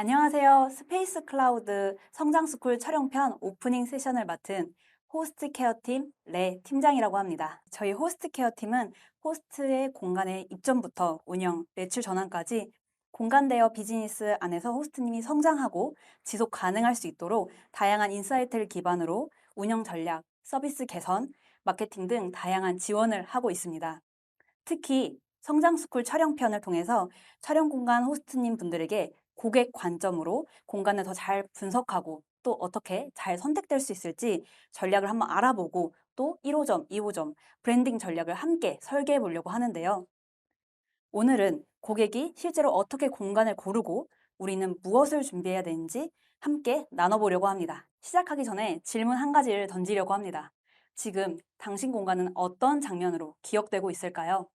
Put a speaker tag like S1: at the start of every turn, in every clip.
S1: 안녕하세요. 스페이스 클라우드 성장스쿨 촬영편 오프닝 세션을 맡은 호스트 케어팀 레 팀장이라고 합니다. 저희 호스트 케어팀은 호스트의 공간의 입점부터 운영, 매출 전환까지 공간 대여 비즈니스 안에서 호스트님이 성장하고 지속 가능할 수 있도록 다양한 인사이트를 기반으로 운영 전략, 서비스 개선, 마케팅 등 다양한 지원을 하고 있습니다. 특히 성장스쿨 촬영편을 통해서 촬영 공간 호스트님 분들에게 고객 관점으로 공간을 더 잘 분석하고 또 어떻게 잘 선택될 수 있을지 전략을 한번 알아보고 또 1호점, 2호점 브랜딩 전략을 함께 설계해 보려고 하는데요. 오늘은 고객이 실제로 어떻게 공간을 고르고 우리는 무엇을 준비해야 되는지 함께 나눠보려고 합니다. 시작하기 전에 질문 한 가지를 던지려고 합니다. 지금 당신 공간은 어떤 장면으로 기억되고 있을까요?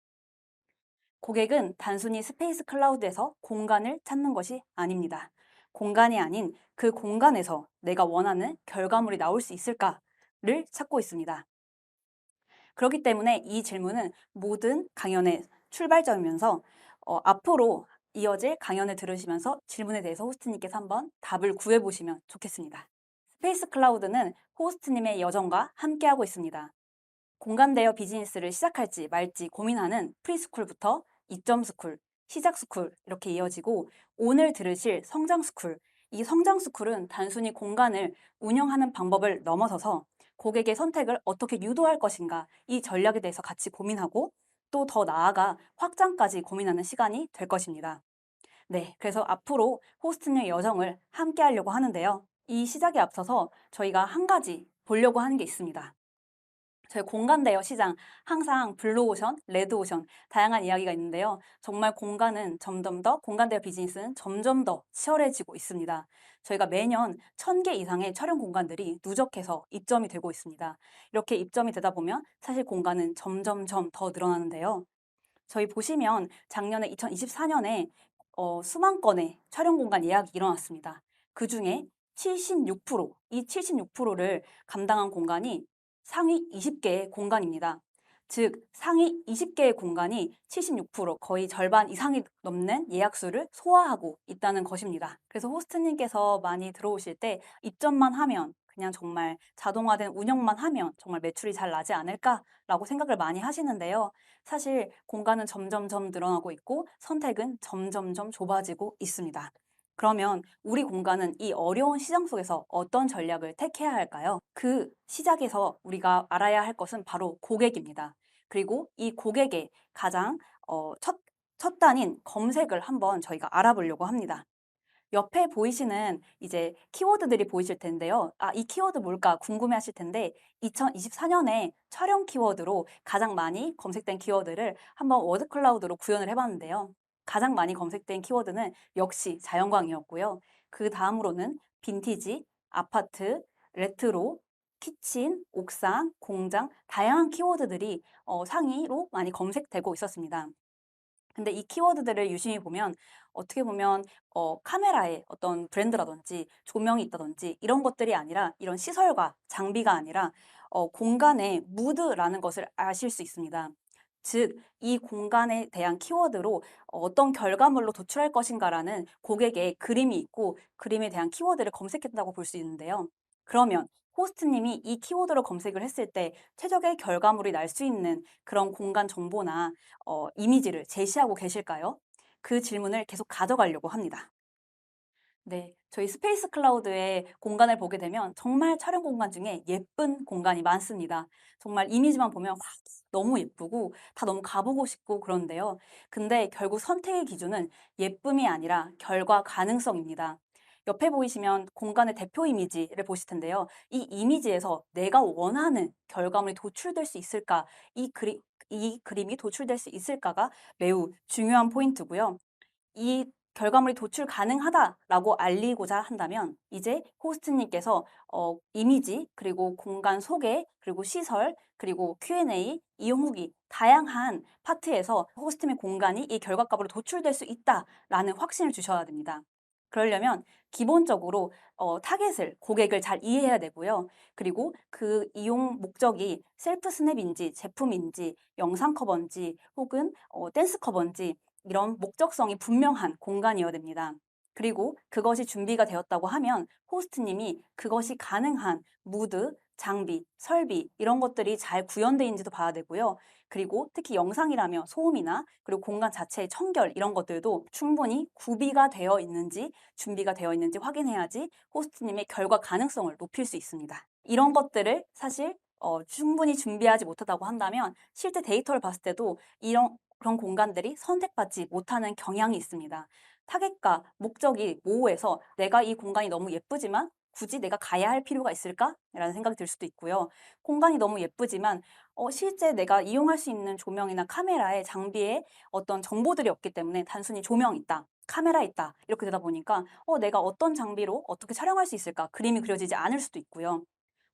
S1: 고객은 단순히 스페이스 클라우드에서 공간을 찾는 것이 아닙니다. 공간이 아닌 그 공간에서 내가 원하는 결과물이 나올 수 있을까를 찾고 있습니다. 그렇기 때문에 이 질문은 모든 강연의 출발점이면서 앞으로 이어질 강연을 들으시면서 질문에 대해서 호스트님께서 한번 답을 구해보시면 좋겠습니다. 스페이스 클라우드는 호스트님의 여정과 함께하고 있습니다. 공간 대여 비즈니스를 시작할지 말지 고민하는 프리스쿨부터 이점 스쿨, 시작 스쿨 이렇게 이어지고 오늘 들으실 성장 스쿨, 이 성장 스쿨은 단순히 공간을 운영하는 방법을 넘어서서 고객의 선택을 어떻게 유도할 것인가 이 전략에 대해서 같이 고민하고 또 더 나아가 확장까지 고민하는 시간이 될 것입니다. 네, 그래서 앞으로 호스트의 여정을 함께 하려고 하는데요. 이 시작에 앞서서 저희가 한 가지 보려고 하는 게 있습니다. 저희 공간 대여 시장 항상 블루오션, 레드오션 다양한 이야기가 있는데요. 정말 공간은 점점 더 공간 대여 비즈니스는 점점 더 치열해지고 있습니다. 저희가 매년 1,000개 이상의 촬영 공간들이 누적해서 입점이 되고 있습니다. 이렇게 입점이 되다 보면 사실 공간은 점점점 더 늘어나는데요. 저희 보시면 작년에 2024년에 수만 건의 촬영 공간 예약이 일어났습니다. 그중에 76%, 이 76%를 감당한 공간이 상위 20개의 공간입니다. 즉, 상위 20개의 공간이 76%, 거의 절반 이상이 넘는 예약수를 소화하고 있다는 것입니다. 그래서 호스트님께서 많이 들어오실 때 입점만 하면 그냥 정말 자동화된 운영만 하면 정말 매출이 잘 나지 않을까라고 생각을 많이 하시는데요. 사실 공간은 점점점 늘어나고 있고 선택은 점점점 좁아지고 있습니다. 그러면 우리 공간은 이 어려운 시장 속에서 어떤 전략을 택해야 할까요? 그 시작에서 우리가 알아야 할 것은 바로 고객입니다. 그리고 이 고객의 가장 첫 단인 검색을 한번 저희가 알아보려고 합니다. 옆에 보이시는 이제 키워드들이 보이실 텐데요. 아, 이 키워드 뭘까 궁금해 하실 텐데 2024년에 촬영 키워드로 가장 많이 검색된 키워드를 한번 워드 클라우드로 구현을 해봤는데요. 가장 많이 검색된 키워드는 역시 자연광이었고요. 그 다음으로는 빈티지, 아파트, 레트로, 키친, 옥상, 공장 다양한 키워드들이 상위로 많이 검색되고 있었습니다. 근데 이 키워드들을 유심히 보면 어떻게 보면 카메라에 어떤 브랜드라든지 조명이 있다든지 이런 것들이 아니라 이런 시설과 장비가 아니라 공간의 무드라는 것을 아실 수 있습니다. 즉, 이 공간에 대한 키워드로 어떤 결과물로 도출할 것인가라는 고객의 그림이 있고 그림에 대한 키워드를 검색했다고 볼 수 있는데요. 그러면 호스트님이 이 키워드로 검색을 했을 때 최적의 결과물이 날 수 있는 그런 공간 정보나 이미지를 제시하고 계실까요? 그 질문을 계속 가져가려고 합니다. 네, 저희 스페이스 클라우드의 공간을 보게 되면 정말 촬영 공간 중에 예쁜 공간이 많습니다. 정말 이미지만 보면 와, 너무 예쁘고 다 너무 가보고 싶고 그런데요. 근데 결국 선택의 기준은 예쁨이 아니라 결과 가능성입니다. 옆에 보이시면 공간의 대표 이미지를 보실 텐데요. 이 이미지에서 내가 원하는 결과물이 도출될 수 있을까? 이 그림이 도출될 수 있을까가 매우 중요한 포인트고요. 이 결과물이 도출 가능하다라고 알리고자 한다면 이제 호스트님께서 이미지 그리고 공간 소개 그리고 시설 그리고 Q&A 이용 후기 다양한 파트에서 호스트의 공간이 이 결과값으로 도출될 수 있다라는 확신을 주셔야 됩니다. 그러려면 기본적으로 타겟을 고객을 잘 이해해야 되고요. 그리고 그 이용 목적이 셀프 스냅인지 제품인지 영상 커버인지 혹은 댄스 커버인지 이런 목적성이 분명한 공간이어야 됩니다. 그리고 그것이 준비가 되었다고 하면 호스트님이 그것이 가능한 무드, 장비, 설비 이런 것들이 잘 구현되어 있는지도 봐야 되고요. 그리고 특히 영상이라면 소음이나 그리고 공간 자체의 청결 이런 것들도 충분히 구비가 되어 있는지 준비가 되어 있는지 확인해야지 호스트님의 결과 가능성을 높일 수 있습니다. 이런 것들을 사실 충분히 준비하지 못하다고 한다면 실제 데이터를 봤을 때도 그런 공간들이 선택받지 못하는 경향이 있습니다. 타겟과 목적이 모호해서 내가 이 공간이 너무 예쁘지만 굳이 내가 가야 할 필요가 있을까? 라는 생각이 들 수도 있고요. 공간이 너무 예쁘지만 실제 내가 이용할 수 있는 조명이나 카메라의 장비에 어떤 정보들이 없기 때문에 단순히 조명 있다, 카메라 있다 이렇게 되다 보니까 내가 어떤 장비로 어떻게 촬영할 수 있을까? 그림이 그려지지 않을 수도 있고요.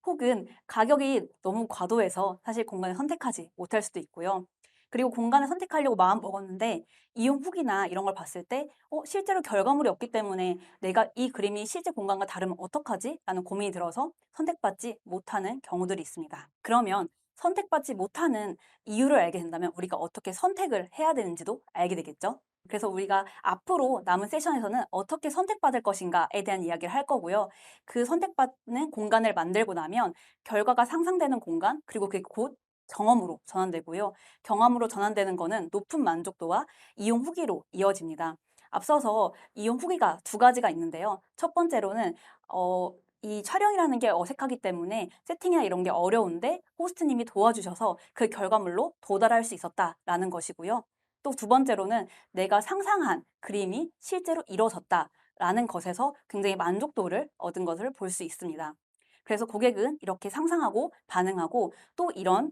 S1: 혹은 가격이 너무 과도해서 사실 공간을 선택하지 못할 수도 있고요. 그리고 공간을 선택하려고 마음 먹었는데 이용 후기나 이런 걸 봤을 때 실제로 결과물이 없기 때문에 내가 이 그림이 실제 공간과 다르면 어떡하지? 라는 고민이 들어서 선택받지 못하는 경우들이 있습니다. 그러면 선택받지 못하는 이유를 알게 된다면 우리가 어떻게 선택을 해야 되는지도 알게 되겠죠? 그래서 우리가 앞으로 남은 세션에서는 어떻게 선택받을 것인가에 대한 이야기를 할 거고요. 그 선택받는 공간을 만들고 나면 결과가 상상되는 공간, 그리고 그게 곧 경험으로 전환되고요. 경험으로 전환되는 거는 높은 만족도와 이용 후기로 이어집니다. 앞서서 이용 후기가 두 가지가 있는데요. 첫 번째로는 이 촬영이라는 게 어색하기 때문에 세팅이나 이런 게 어려운데 호스트님이 도와주셔서 그 결과물로 도달할 수 있었다라는 것이고요. 또 두 번째로는 내가 상상한 그림이 실제로 이루어졌다라는 것에서 굉장히 만족도를 얻은 것을 볼 수 있습니다. 그래서 고객은 이렇게 상상하고 반응하고 또 이런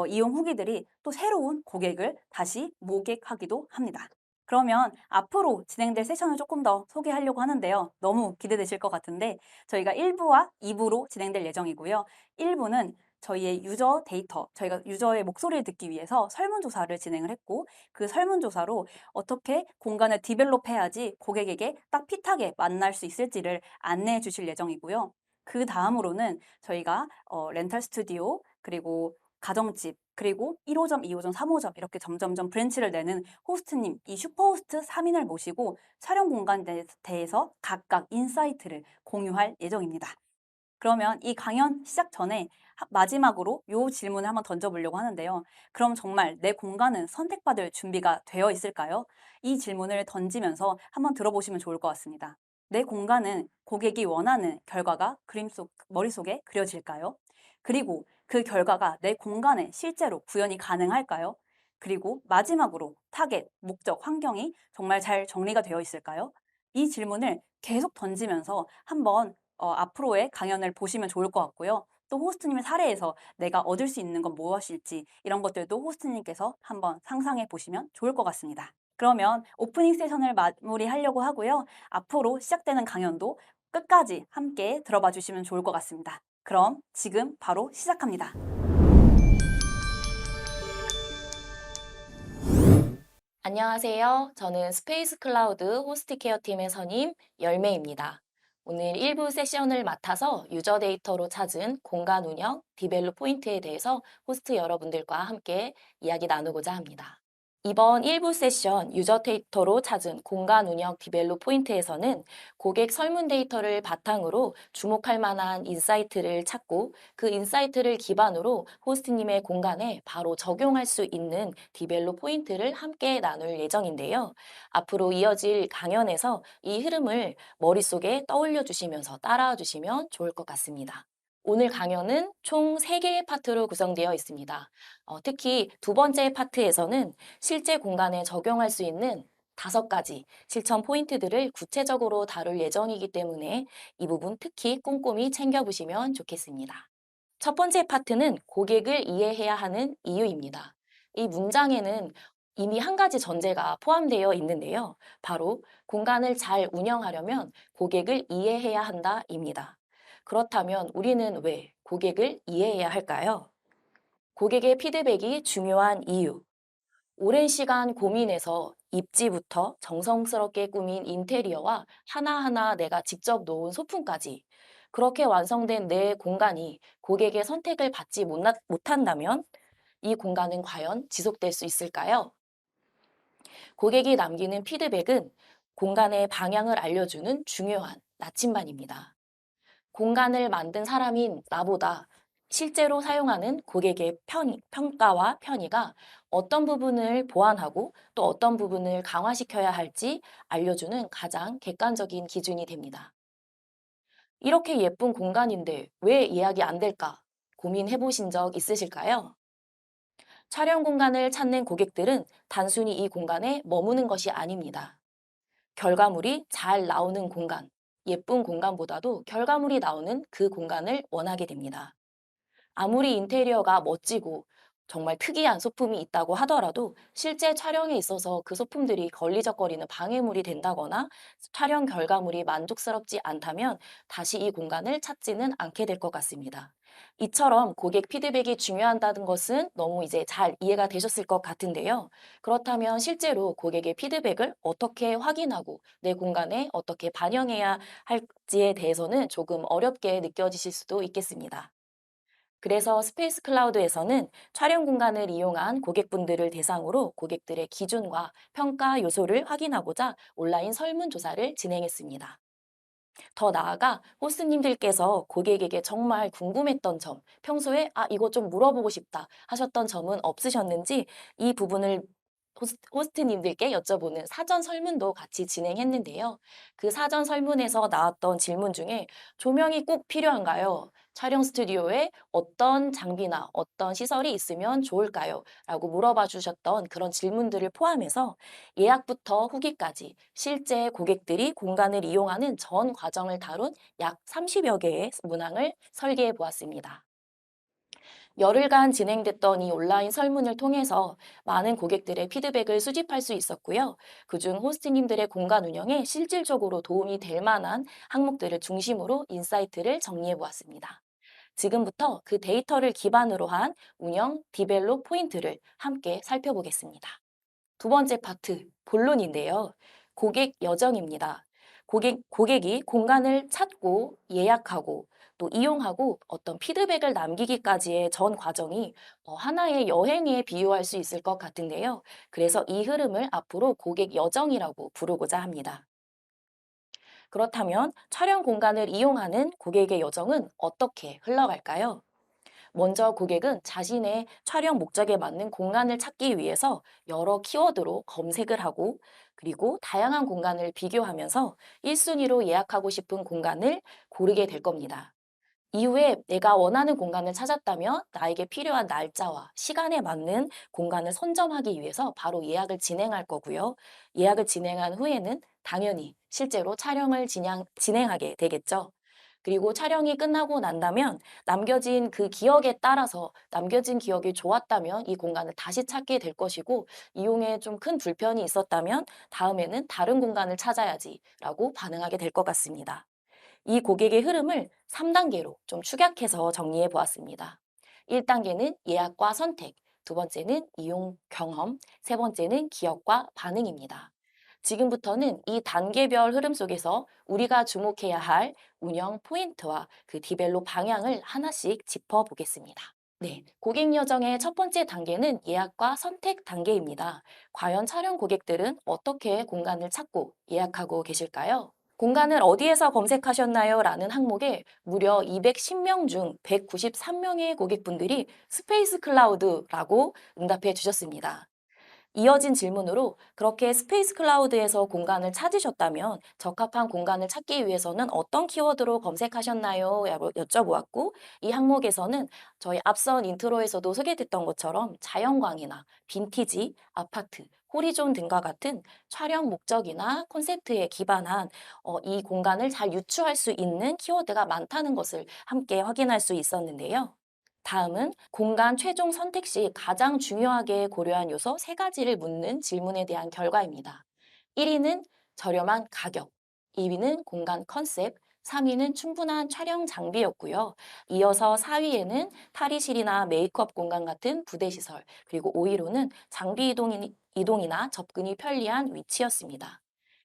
S1: 이용 후기들이 또 새로운 고객을 다시 모객하기도 합니다. 그러면 앞으로 진행될 세션을 조금 더 소개하려고 하는데요. 너무 기대되실 것 같은데 저희가 1부와 2부로 진행될 예정이고요. 1부는 저희의 유저 데이터, 저희가 유저의 목소리를 듣기 위해서 설문조사를 진행을 했고 그 설문조사로 어떻게 공간을 디벨롭해야지 고객에게 딱 핏하게 만날 수 있을지를 안내해 주실 예정이고요. 그 다음으로는 저희가 렌탈 스튜디오 그리고 가정집 그리고 1호점, 2호점, 3호점 이렇게 점점점 브랜치를 내는 호스트님, 이 슈퍼호스트 3인을 모시고 촬영 공간에 대해서 각각 인사이트를 공유할 예정입니다. 그러면 이 강연 시작 전에 마지막으로 이 질문을 한번 던져보려고 하는데요. 그럼 정말 내 공간은 선택받을 준비가 되어 있을까요? 이 질문을 던지면서 한번 들어보시면 좋을 것 같습니다. 내 공간은 고객이 원하는 결과가 머릿속에 그려질까요? 그리고 그 결과가 내 공간에 실제로 구현이 가능할까요? 그리고 마지막으로 타겟, 목적, 환경이 정말 잘 정리가 되어 있을까요? 이 질문을 계속 던지면서 한번 앞으로의 강연을 보시면 좋을 것 같고요. 또 호스트님의 사례에서 내가 얻을 수 있는 건 무엇일지 이런 것들도 호스트님께서 한번 상상해 보시면 좋을 것 같습니다. 그러면 오프닝 세션을 마무리하려고 하고요. 앞으로 시작되는 강연도 끝까지 함께 들어봐 주시면 좋을 것 같습니다. 그럼 지금 바로 시작합니다.
S2: 안녕하세요. 저는 스페이스 클라우드 호스트 케어 팀의 선임 열매입니다. 오늘 1부 세션을 맡아서 유저 데이터로 찾은 공간 운영, 디벨롭 포인트에 대해서 호스트 여러분들과 함께 이야기 나누고자 합니다. 이번 1부 세션 유저 데이터로 찾은 공간 운영 디벨롭 포인트에서는 고객 설문 데이터를 바탕으로 주목할 만한 인사이트를 찾고 그 인사이트를 기반으로 호스트님의 공간에 바로 적용할 수 있는 디벨롭 포인트를 함께 나눌 예정인데요. 앞으로 이어질 강연에서 이 흐름을 머릿속에 떠올려 주시면서 따라와 주시면 좋을 것 같습니다. 오늘 강연은 총 3개의 파트로 구성되어 있습니다. 특히 두 번째 파트에서는 실제 공간에 적용할 수 있는 5가지 실천 포인트들을 구체적으로 다룰 예정이기 때문에 이 부분 특히 꼼꼼히 챙겨보시면 좋겠습니다. 첫 번째 파트는 고객을 이해해야 하는 이유입니다. 이 문장에는 이미 한 가지 전제가 포함되어 있는데요. 바로 공간을 잘 운영하려면 고객을 이해해야 한다입니다. 그렇다면 우리는 왜 고객을 이해해야 할까요? 고객의 피드백이 중요한 이유. 오랜 시간 고민해서 입지부터 정성스럽게 꾸민 인테리어와 하나하나 내가 직접 놓은 소품까지 그렇게 완성된 내 공간이 고객의 선택을 받지 못한다면 이 공간은 과연 지속될 수 있을까요? 고객이 남기는 피드백은 공간의 방향을 알려주는 중요한 나침반입니다. 공간을 만든 사람인 나보다 실제로 사용하는 고객의 평가와 편의가 어떤 부분을 보완하고 또 어떤 부분을 강화시켜야 할지 알려주는 가장 객관적인 기준이 됩니다. 이렇게 예쁜 공간인데 왜 예약이 안 될까? 고민해 보신 적 있으실까요? 촬영 공간을 찾는 고객들은 단순히 이 공간에 머무는 것이 아닙니다. 결과물이 잘 나오는 공간, 예쁜 공간보다도 결과물이 나오는 그 공간을 원하게 됩니다. 아무리 인테리어가 멋지고 정말 특이한 소품이 있다고 하더라도 실제 촬영에 있어서 그 소품들이 걸리적거리는 방해물이 된다거나 촬영 결과물이 만족스럽지 않다면 다시 이 공간을 찾지는 않게 될 것 같습니다. 이처럼 고객 피드백이 중요하다는 것은 너무 이제 잘 이해가 되셨을 것 같은데요. 그렇다면 실제로 고객의 피드백을 어떻게 확인하고 내 공간에 어떻게 반영해야 할지에 대해서는 조금 어렵게 느껴지실 수도 있겠습니다. 그래서 스페이스 클라우드에서는 촬영 공간을 이용한 고객분들을 대상으로 고객들의 기준과 평가 요소를 확인하고자 온라인 설문조사를 진행했습니다. 더 나아가 호스트님들께서 고객에게 정말 궁금했던 점, 평소에 이거 좀 물어보고 싶다 하셨던 점은 없으셨는지 이 부분을 호스트님들께 여쭤보는 사전 설문도 같이 진행했는데요. 그 사전 설문에서 나왔던 질문 중에 조명이 꼭 필요한가요? 촬영 스튜디오에 어떤 장비나 어떤 시설이 있으면 좋을까요? 라고 물어봐 주셨던 그런 질문들을 포함해서 예약부터 후기까지 실제 고객들이 공간을 이용하는 전 과정을 다룬 약 30여 개의 문항을 설계해 보았습니다. 열흘간 진행됐던 이 온라인 설문을 통해서 많은 고객들의 피드백을 수집할 수 있었고요. 그중 호스트님들의 공간 운영에 실질적으로 도움이 될 만한 항목들을 중심으로 인사이트를 정리해 보았습니다. 지금부터 그 데이터를 기반으로 한 운영 디벨롭 포인트를 함께 살펴보겠습니다. 두 번째 파트, 본론인데요. 고객 여정입니다. 고객이 공간을 찾고 예약하고 또 이용하고 어떤 피드백을 남기기까지의 전 과정이 하나의 여행에 비유할 수 있을 것 같은데요. 그래서 이 흐름을 앞으로 고객 여정이라고 부르고자 합니다. 그렇다면 촬영 공간을 이용하는 고객의 여정은 어떻게 흘러갈까요? 먼저 고객은 자신의 촬영 목적에 맞는 공간을 찾기 위해서 여러 키워드로 검색을 하고 그리고 다양한 공간을 비교하면서 1순위로 예약하고 싶은 공간을 고르게 될 겁니다. 이후에 내가 원하는 공간을 찾았다면 나에게 필요한 날짜와 시간에 맞는 공간을 선점하기 위해서 바로 예약을 진행할 거고요. 예약을 진행한 후에는 당연히 실제로 촬영을 진행하게 되겠죠. 그리고 촬영이 끝나고 난다면 남겨진 그 기억에 따라서 남겨진 기억이 좋았다면 이 공간을 다시 찾게 될 것이고 이용에 좀 큰 불편이 있었다면 다음에는 다른 공간을 찾아야지라고 반응하게 될 것 같습니다. 이 고객의 흐름을 3단계로 좀 축약해서 정리해 보았습니다. 1단계는 예약과 선택, 두 번째는 이용 경험, 세 번째는 기억과 반응입니다. 지금부터는 이 단계별 흐름 속에서 우리가 주목해야 할 운영 포인트와 그 디벨롭 방향을 하나씩 짚어보겠습니다. 네, 고객 여정의 첫 번째 단계는 예약과 선택 단계입니다. 과연 촬영 고객들은 어떻게 공간을 찾고 예약하고 계실까요? 공간을 어디에서 검색하셨나요? 라는 항목에 무려 210명 중 193명의 고객분들이 스페이스 클라우드라고 응답해 주셨습니다. 이어진 질문으로 그렇게 스페이스 클라우드에서 공간을 찾으셨다면 적합한 공간을 찾기 위해서는 어떤 키워드로 검색하셨나요? 라고 여쭤보았고 이 항목에서는 저희 앞선 인트로에서도 소개됐던 것처럼 자연광이나 빈티지, 아파트, 호리존 등과 같은 촬영 목적이나 콘셉트에 기반한 이 공간을 잘 유추할 수 있는 키워드가 많다는 것을 함께 확인할 수 있었는데요. 다음은 공간 최종 선택 시 가장 중요하게 고려한 요소 세 가지를 묻는 질문에 대한 결과입니다. 1위는 저렴한 가격, 2위는 공간 컨셉, 3위는 충분한 촬영 장비였고요. 이어서 4위에는 탈의실이나 메이크업 공간 같은 부대 시설, 그리고 5위로는 장비 이동이나 접근이 편리한 위치였습니다.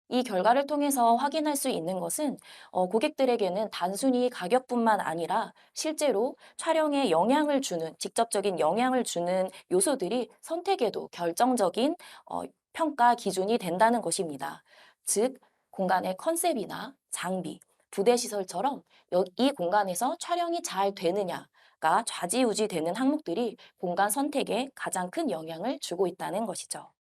S2: 이 결과를 통해서 확인할 수 있는 것은 고객들에게는 단순히 가격뿐만 아니라 실제로 촬영에 영향을 주는, 직접적인 영향을 주는 요소들이 선택에도 결정적인 평가 기준이 된다는 것입니다. 즉, 공간의 컨셉이나 장비, 부대 시설처럼 이 공간에서 촬영이 잘 되느냐가 좌지우지 되는 항목들이 공간 선택에 가장 큰 영향을 주고 있다는 것이죠.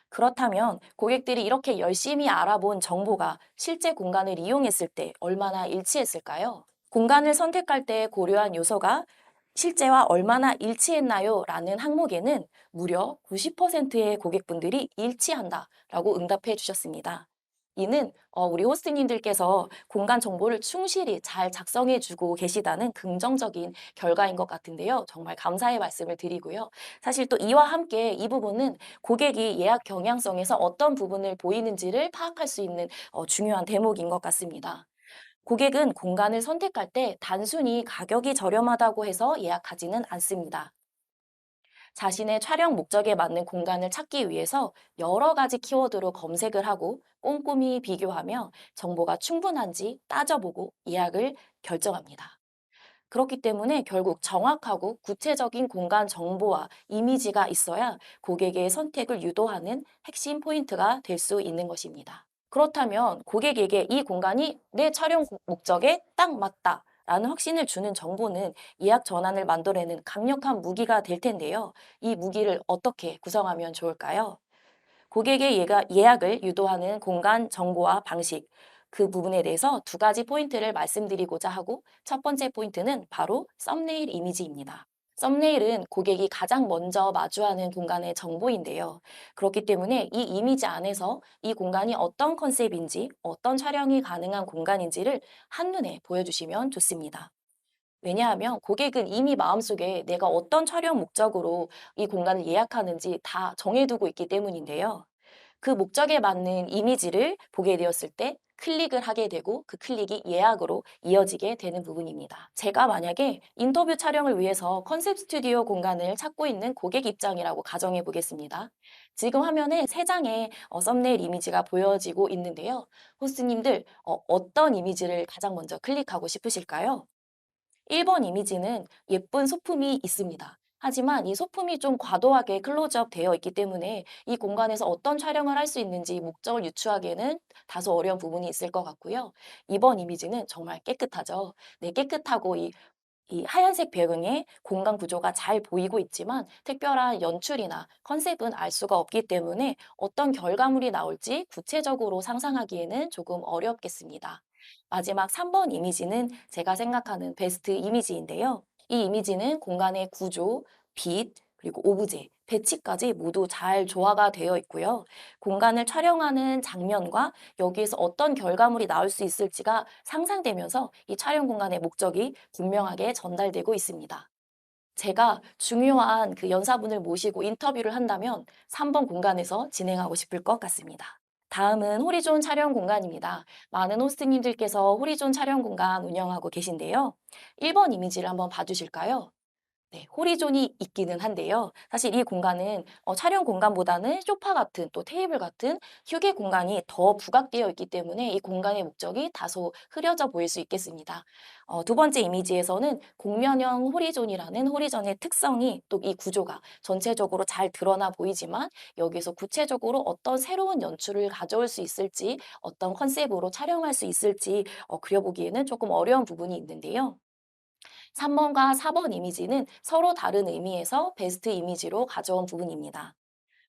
S2: 그렇다면 고객들이 이렇게 열심히 알아본 정보가 실제 공간을 이용했을 때 얼마나 일치했을까요? 공간을 선택할 때 고려한 요소가 실제와 얼마나 일치했나요? 라는 항목에는 무려 90%의 고객분들이 일치한다 라고 응답해 주셨습니다. 이는 우리 호스트님들께서 공간 정보를 충실히 잘 작성해 주고 계시다는 긍정적인 결과인 것 같은데요. 정말 감사의 말씀을 드리고요. 사실 또 이와 함께 이 부분은 고객이 예약 경향성에서 어떤 부분을 보이는지를 파악할 수 있는 중요한 대목인 것 같습니다. 고객은 공간을 선택할 때 단순히 가격이 저렴하다고 해서 예약하지는 않습니다. 자신의 촬영 목적에 맞는 공간을 찾기 위해서 여러 가지 키워드로 검색을 하고 꼼꼼히 비교하며 정보가 충분한지 따져보고 예약을 결정합니다. 그렇기 때문에 결국 정확하고 구체적인 공간 정보와 이미지가 있어야 고객의 선택을 유도하는 핵심 포인트가 될 수 있는 것입니다. 그렇다면 고객에게 이 공간이 내 촬영 목적에 딱 맞다 라는 확신을 주는 정보는 예약 전환을 만들어내는 강력한 무기가 될 텐데요. 이 무기를 어떻게 구성하면 좋을까요? 고객의 예약을 유도하는 공간 정보와 방식, 그 부분에 대해서 두 가지 포인트를 말씀드리고자 하고 첫 번째 포인트는 바로 썸네일 이미지입니다. 썸네일은 고객이 가장 먼저 마주하는 공간의 정보인데요. 그렇기 때문에 이 이미지 안에서 이 공간이 어떤 컨셉인지, 어떤 촬영이 가능한 공간인지를 한눈에 보여주시면 좋습니다. 왜냐하면 고객은 이미 마음속에 내가 어떤 촬영 목적으로 이 공간을 예약하는지 다 정해두고 있기 때문인데요. 그 목적에 맞는 이미지를 보게 되었을 때 클릭을 하게 되고 그 클릭이 예약으로 이어지게 되는 부분입니다. 제가 만약에 인터뷰 촬영을 위해서 컨셉 스튜디오 공간을 찾고 있는 고객 입장이라고 가정해 보겠습니다. 지금 화면에 세 장의 썸네일 이미지가 보여지고 있는데요. 호스트님들 어떤 이미지를 가장 먼저 클릭하고 싶으실까요? 1번 이미지는 예쁜 소품이 있습니다. 하지만 이 소품이 좀 과도하게 클로즈업 되어 있기 때문에 이 공간에서 어떤 촬영을 할 수 있는지 목적을 유추하기에는 다소 어려운 부분이 있을 것 같고요. 2번 이미지는 정말 깨끗하죠. 네, 깨끗하고 이 하얀색 배경에 공간 구조가 잘 보이고 있지만 특별한 연출이나 컨셉은 알 수가 없기 때문에 어떤 결과물이 나올지 구체적으로 상상하기에는 조금 어렵겠습니다. 마지막 3번 이미지는 제가 생각하는 베스트 이미지인데요. 이 이미지는 공간의 구조, 빛, 그리고 오브제, 배치까지 모두 잘 조화가 되어 있고요. 공간을 촬영하는 장면과 여기에서 어떤 결과물이 나올 수 있을지가 상상되면서 이 촬영 공간의 목적이 분명하게 전달되고 있습니다. 제가 중요한 그 연사분을 모시고 인터뷰를 한다면 3번 공간에서 진행하고 싶을 것 같습니다. 다음은 호리존 촬영 공간입니다. 많은 호스트님들께서 호리존 촬영 공간 운영하고 계신데요. 1번 이미지를 한번 봐주실까요? 네, 호리존이 있기는 한데요. 사실 이 공간은 촬영 공간보다는 소파 같은 또 테이블 같은 휴게 공간이 더 부각되어 있기 때문에 이 공간의 목적이 다소 흐려져 보일 수 있겠습니다. 두 번째 이미지에서는 곡면형 호리존이라는 호리존의 특성이 또 이 구조가 전체적으로 잘 드러나 보이지만 여기서 구체적으로 어떤 새로운 연출을 가져올 수 있을지 어떤 컨셉으로 촬영할 수 있을지 그려보기에는 조금 어려운 부분이 있는데요. 3번과 4번 이미지는 서로 다른 의미에서 베스트 이미지로 가져온 부분입니다.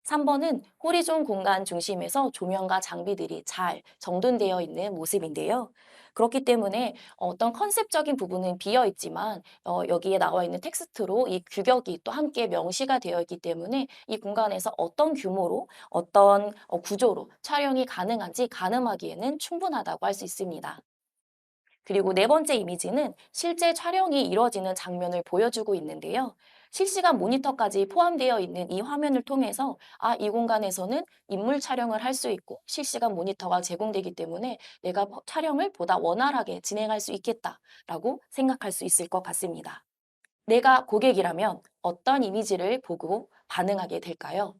S2: 3번은 호리존 공간 중심에서 조명과 장비들이 잘 정돈되어 있는 모습인데요. 그렇기 때문에 어떤 컨셉적인 부분은 비어 있지만 여기에 나와 있는 텍스트로 이 규격이 또 함께 명시가 되어 있기 때문에 이 공간에서 어떤 규모로 어떤 구조로 촬영이 가능한지 가늠하기에는 충분하다고 할 수 있습니다. 그리고 네 번째 이미지는 실제 촬영이 이루어지는 장면을 보여주고 있는데요. 실시간 모니터까지 포함되어 있는 이 화면을 통해서 이 공간에서는 인물 촬영을 할 수 있고 실시간 모니터가 제공되기 때문에 내가 촬영을 보다 원활하게 진행할 수 있겠다라고 생각할 수 있을 것 같습니다. 내가 고객이라면 어떤 이미지를 보고 반응하게 될까요?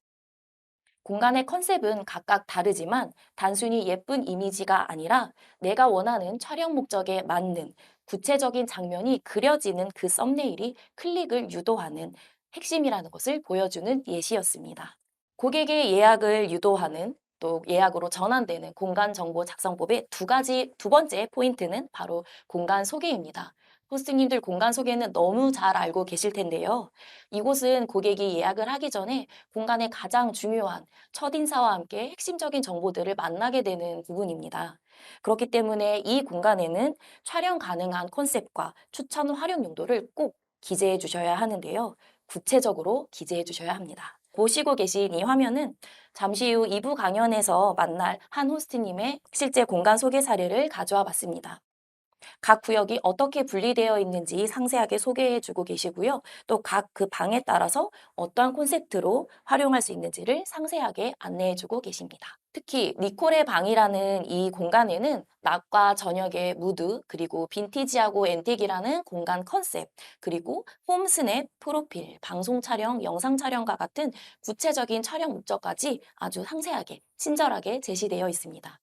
S2: 공간의 컨셉은 각각 다르지만 단순히 예쁜 이미지가 아니라 내가 원하는 촬영 목적에 맞는 구체적인 장면이 그려지는 그 썸네일이 클릭을 유도하는 핵심이라는 것을 보여주는 예시였습니다. 고객의 예약을 유도하는 또 예약으로 전환되는 공간 정보 작성법의 두 번째 포인트는 바로 공간 소개입니다. 호스트님들 공간 소개는 너무 잘 알고 계실 텐데요. 이곳은 고객이 예약을 하기 전에 공간의 가장 중요한 첫인사와 함께 핵심적인 정보들을 만나게 되는 부분입니다. 그렇기 때문에 이 공간에는 촬영 가능한 컨셉과 추천 활용 용도를 꼭 기재해 주셔야 하는데요. 구체적으로 기재해 주셔야 합니다. 보시고 계신 이 화면은 잠시 후 2부 강연에서 만날 한 호스트님의 실제 공간 소개 사례를 가져와 봤습니다. 각 구역이 어떻게 분리되어 있는지 상세하게 소개해 주고 계시고요. 또 각 그 방에 따라서 어떠한 콘셉트로 활용할 수 있는지를 상세하게 안내해 주고 계십니다. 특히 니콜의 방이라는 이 공간에는 낮과 저녁의 무드, 그리고 빈티지하고 앤틱이라는 공간 컨셉, 그리고 홈 스냅, 프로필, 방송 촬영, 영상 촬영과 같은 구체적인 촬영 목적까지 아주 상세하게, 친절하게 제시되어 있습니다.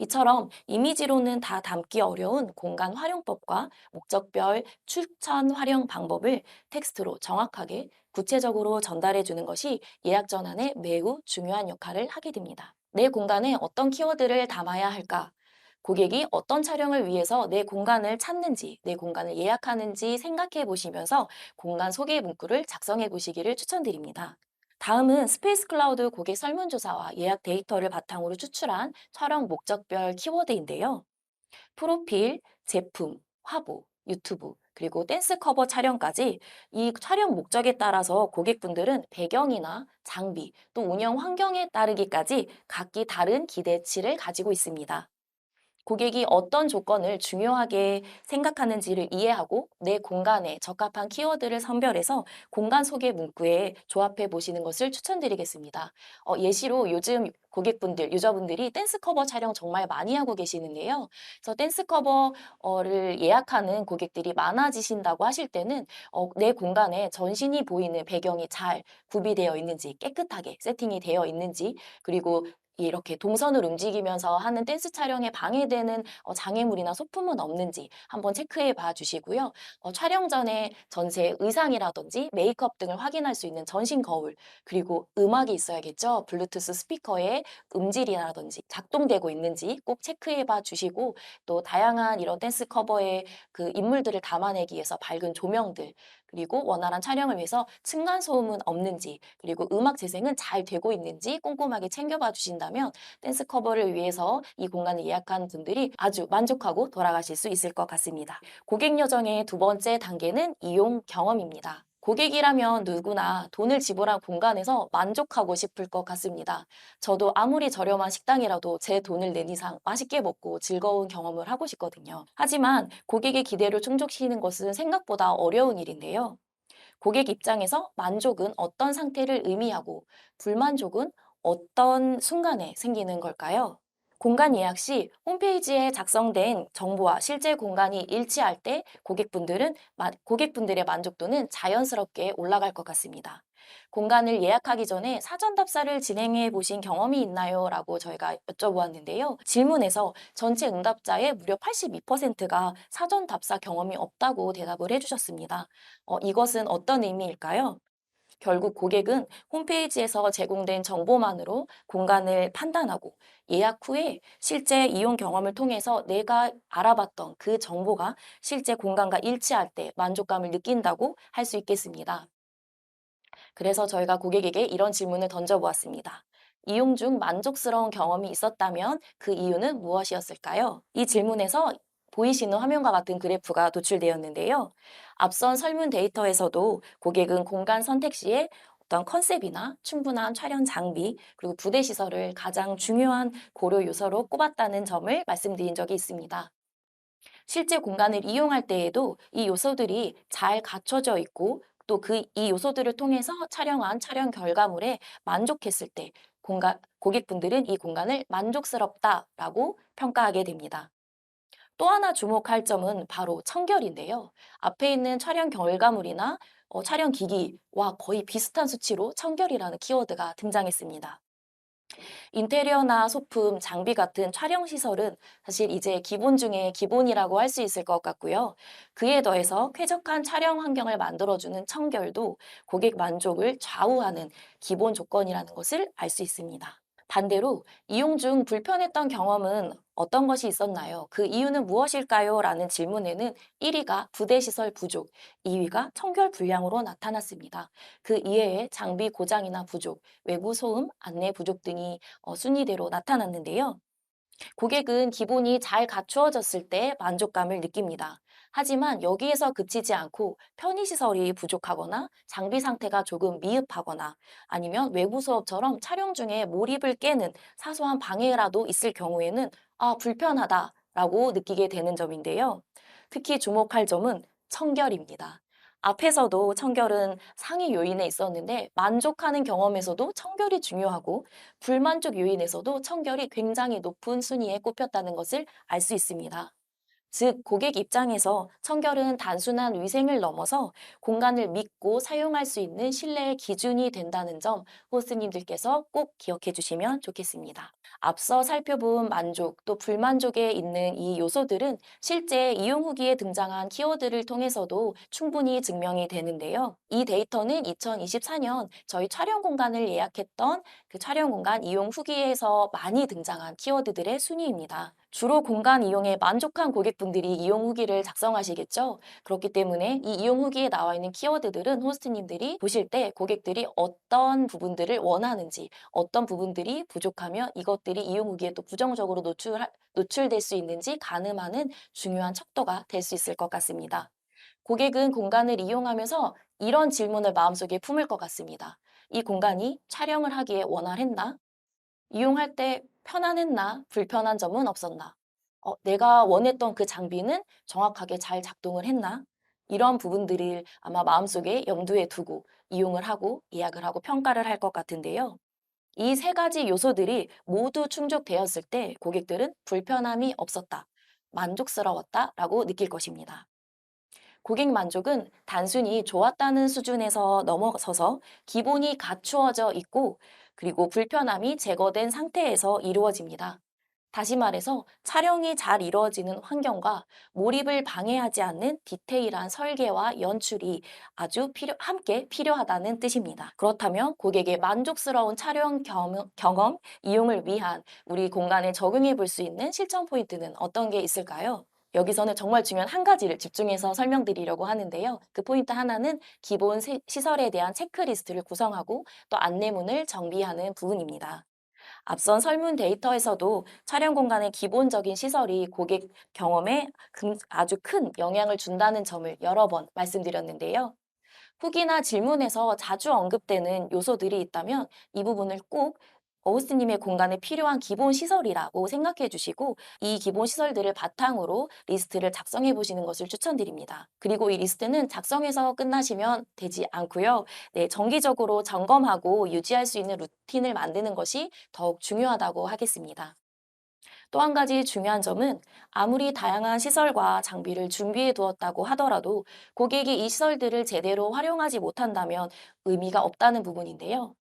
S2: 이처럼 이미지로는 다 담기 어려운 공간 활용법과 목적별 추천 활용 방법을 텍스트로 정확하게 구체적으로 전달해 주는 것이 예약 전환에 매우 중요한 역할을 하게 됩니다. 내 공간에 어떤 키워드를 담아야 할까? 고객이 어떤 촬영을 위해서 내 공간을 찾는지, 내 공간을 예약하는지 생각해 보시면서 공간 소개 문구를 작성해 보시기를 추천드립니다. 다음은 스페이스 클라우드 고객 설문조사와 예약 데이터를 바탕으로 추출한 촬영 목적별 키워드인데요. 프로필, 제품, 화보, 유튜브, 그리고 댄스 커버 촬영까지 이 촬영 목적에 따라서 고객분들은 배경이나 장비, 또 운영 환경에 따르기까지 각기 다른 기대치를 가지고 있습니다. 고객이 어떤 조건을 중요하게 생각하는지를 이해하고 내 공간에 적합한 키워드를 선별해서 공간 소개 문구에 조합해 보시는 것을 추천드리겠습니다. 예시로 요즘 고객분들, 유저분들이 댄스 커버 촬영 정말 많이 하고 계시는데요. 그래서 댄스 커버를 예약하는 고객들이 많아지신다고 하실 때는 내 공간에 전신이 보이는 배경이 잘 구비되어 있는지, 깨끗하게 세팅이 되어 있는지, 그리고 이렇게 동선을 움직이면서 하는 댄스 촬영에 방해되는 장애물이나 소품은 없는지 한번 체크해 봐 주시고요. 촬영 전에 전체 의상이라든지 메이크업 등을 확인할 수 있는 전신 거울, 그리고 음악이 있어야겠죠. 블루투스 스피커의 음질이라든지 작동되고 있는지 꼭 체크해 봐 주시고, 또 다양한 이런 댄스 커버의 그 인물들을 담아내기 위해서 밝은 조명들, 그리고 원활한 촬영을 위해서 층간 소음은 없는지, 그리고 음악 재생은 잘 되고 있는지 꼼꼼하게 챙겨봐 주신다면 댄스 커버를 위해서 이 공간을 예약한 분들이 아주 만족하고 돌아가실 수 있을 것 같습니다. 고객 여정의 두 번째 단계는 이용 경험입니다. 고객이라면 누구나 돈을 지불한 공간에서 만족하고 싶을 것 같습니다. 저도 아무리 저렴한 식당이라도 제 돈을 낸 이상 맛있게 먹고 즐거운 경험을 하고 싶거든요. 하지만 고객의 기대를 충족시키는 것은 생각보다 어려운 일인데요. 고객 입장에서 만족은 어떤 상태를 의미하고 불만족은 어떤 순간에 생기는 걸까요? 공간 예약 시 홈페이지에 작성된 정보와 실제 공간이 일치할 때 고객분들의 만족도는 자연스럽게 올라갈 것 같습니다. 공간을 예약하기 전에 사전 답사를 진행해 보신 경험이 있나요? 라고 저희가 여쭤보았는데요. 질문에서 전체 응답자의 무려 82%가 사전 답사 경험이 없다고 대답을 해주셨습니다. 이것은 어떤 의미일까요? 결국 고객은 홈페이지에서 제공된 정보만으로 공간을 판단하고 예약 후에 실제 이용 경험을 통해서 내가 알아봤던 그 정보가 실제 공간과 일치할 때 만족감을 느낀다고 할 수 있겠습니다. 그래서 저희가 고객에게 이런 질문을 던져보았습니다. 이용 중 만족스러운 경험이 있었다면 그 이유는 무엇이었을까요? 이 질문에서 보이시는 화면과 같은 그래프가 노출되었는데요. 앞선 설문 데이터에서도 고객은 공간 선택 시에 어떤 컨셉이나 충분한 촬영 장비, 그리고 부대 시설을 가장 중요한 고려 요소로 꼽았다는 점을 말씀드린 적이 있습니다. 실제 공간을 이용할 때에도 이 요소들이 잘 갖춰져 있고 또 이 요소들을 통해서 촬영한 촬영 결과물에 만족했을 때 고객분들은 이 공간을 만족스럽다라고 평가하게 됩니다. 또 하나 주목할 점은 바로 청결인데요. 앞에 있는 촬영 결과물이나 촬영 기기와 거의 비슷한 수치로 청결이라는 키워드가 등장했습니다. 인테리어나 소품, 장비 같은 촬영 시설은 사실 이제 기본 중에 기본이라고 할 수 있을 것 같고요. 그에 더해서 쾌적한 촬영 환경을 만들어주는 청결도 고객 만족을 좌우하는 기본 조건이라는 것을 알 수 있습니다. 반대로 이용 중 불편했던 경험은 어떤 것이 있었나요? 그 이유는 무엇일까요? 라는 질문에는 1위가 부대 시설 부족, 2위가 청결 불량으로 나타났습니다. 그 이외에 장비 고장이나 부족, 외부 소음, 안내 부족 등이 순위대로 나타났는데요. 고객은 기본이 잘 갖추어졌을 때 만족감을 느낍니다. 하지만 여기에서 그치지 않고 편의시설이 부족하거나 장비 상태가 조금 미흡하거나 아니면 외부 수업처럼 촬영 중에 몰입을 깨는 사소한 방해라도 있을 경우에는 불편하다라고 느끼게 되는 점인데요. 특히 주목할 점은 청결입니다. 앞에서도 청결은 상위 요인에 있었는데 만족하는 경험에서도 청결이 중요하고 불만족 요인에서도 청결이 굉장히 높은 순위에 꼽혔다는 것을 알 수 있습니다. 즉, 고객 입장에서 청결은 단순한 위생을 넘어서 공간을 믿고 사용할 수 있는 신뢰의 기준이 된다는 점 호스트님들께서 꼭 기억해 주시면 좋겠습니다. 앞서 살펴본 만족 또 불만족에 있는 이 요소들은 실제 이용 후기에 등장한 키워드를 통해서도 충분히 증명이 되는데요. 이 데이터는 2024년 저희 촬영 공간을 예약했던 그 촬영 공간 이용 후기에서 많이 등장한 키워드들의 순위입니다. 주로 공간 이용에 만족한 고객분들이 이용 후기를 작성하시겠죠? 그렇기 때문에 이 이용 후기에 나와 있는 키워드들은 호스트님들이 보실 때 고객들이 어떤 부분들을 원하는지, 어떤 부분들이 부족하면 이것들이 이용 후기에 또 부정적으로 노출될 수 있는지 가늠하는 중요한 척도가 될 수 있을 것 같습니다. 고객은 공간을 이용하면서 이런 질문을 마음속에 품을 것 같습니다. 이 공간이 촬영을 하기에 원활했나? 이용할 때 편안했나? 불편한 점은 없었나? 내가 원했던 그 장비는 정확하게 잘 작동을 했나? 이런 부분들을 아마 마음속에 염두에 두고 이용을 하고 예약을 하고 평가를 할 것 같은데요. 이 세 가지 요소들이 모두 충족되었을 때 고객들은 불편함이 없었다, 만족스러웠다라고 느낄 것입니다. 고객 만족은 단순히 좋았다는 수준에서 넘어서서 기본이 갖추어져 있고 그리고 불편함이 제거된 상태에서 이루어집니다. 다시 말해서 촬영이 잘 이루어지는 환경과 몰입을 방해하지 않는 디테일한 설계와 연출이 함께 필요하다는 뜻입니다. 그렇다면 고객의 만족스러운 촬영 경험, 이용을 위한 우리 공간에 적용해 볼 수 있는 실천 포인트는 어떤 게 있을까요? 여기서는 정말 중요한 한 가지를 집중해서 설명드리려고 하는데요. 그 포인트 하나는 기본 시설에 대한 체크리스트를 구성하고 또 안내문을 정비하는 부분입니다. 앞선 설문 데이터에서도 촬영 공간의 기본적인 시설이 고객 경험에 아주 큰 영향을 준다는 점을 여러 번 말씀드렸는데요. 후기나 질문에서 자주 언급되는 요소들이 있다면 이 부분을 꼭 호스트님의 공간에 필요한 기본 시설이라고 생각해 주시고 이 기본 시설들을 바탕으로 리스트를 작성해 보시는 것을 추천드립니다. 그리고 이 리스트는 작성해서 끝나시면 되지 않고요. 네, 정기적으로 점검하고 유지할 수 있는 루틴을 만드는 것이 더욱 중요하다고 하겠습니다. 또 한 가지 중요한 점은 아무리 다양한 시설과 장비를 준비해 두었다고 하더라도 고객이 이 시설들을 제대로 활용하지 못한다면 의미가 없다는 부분인데요.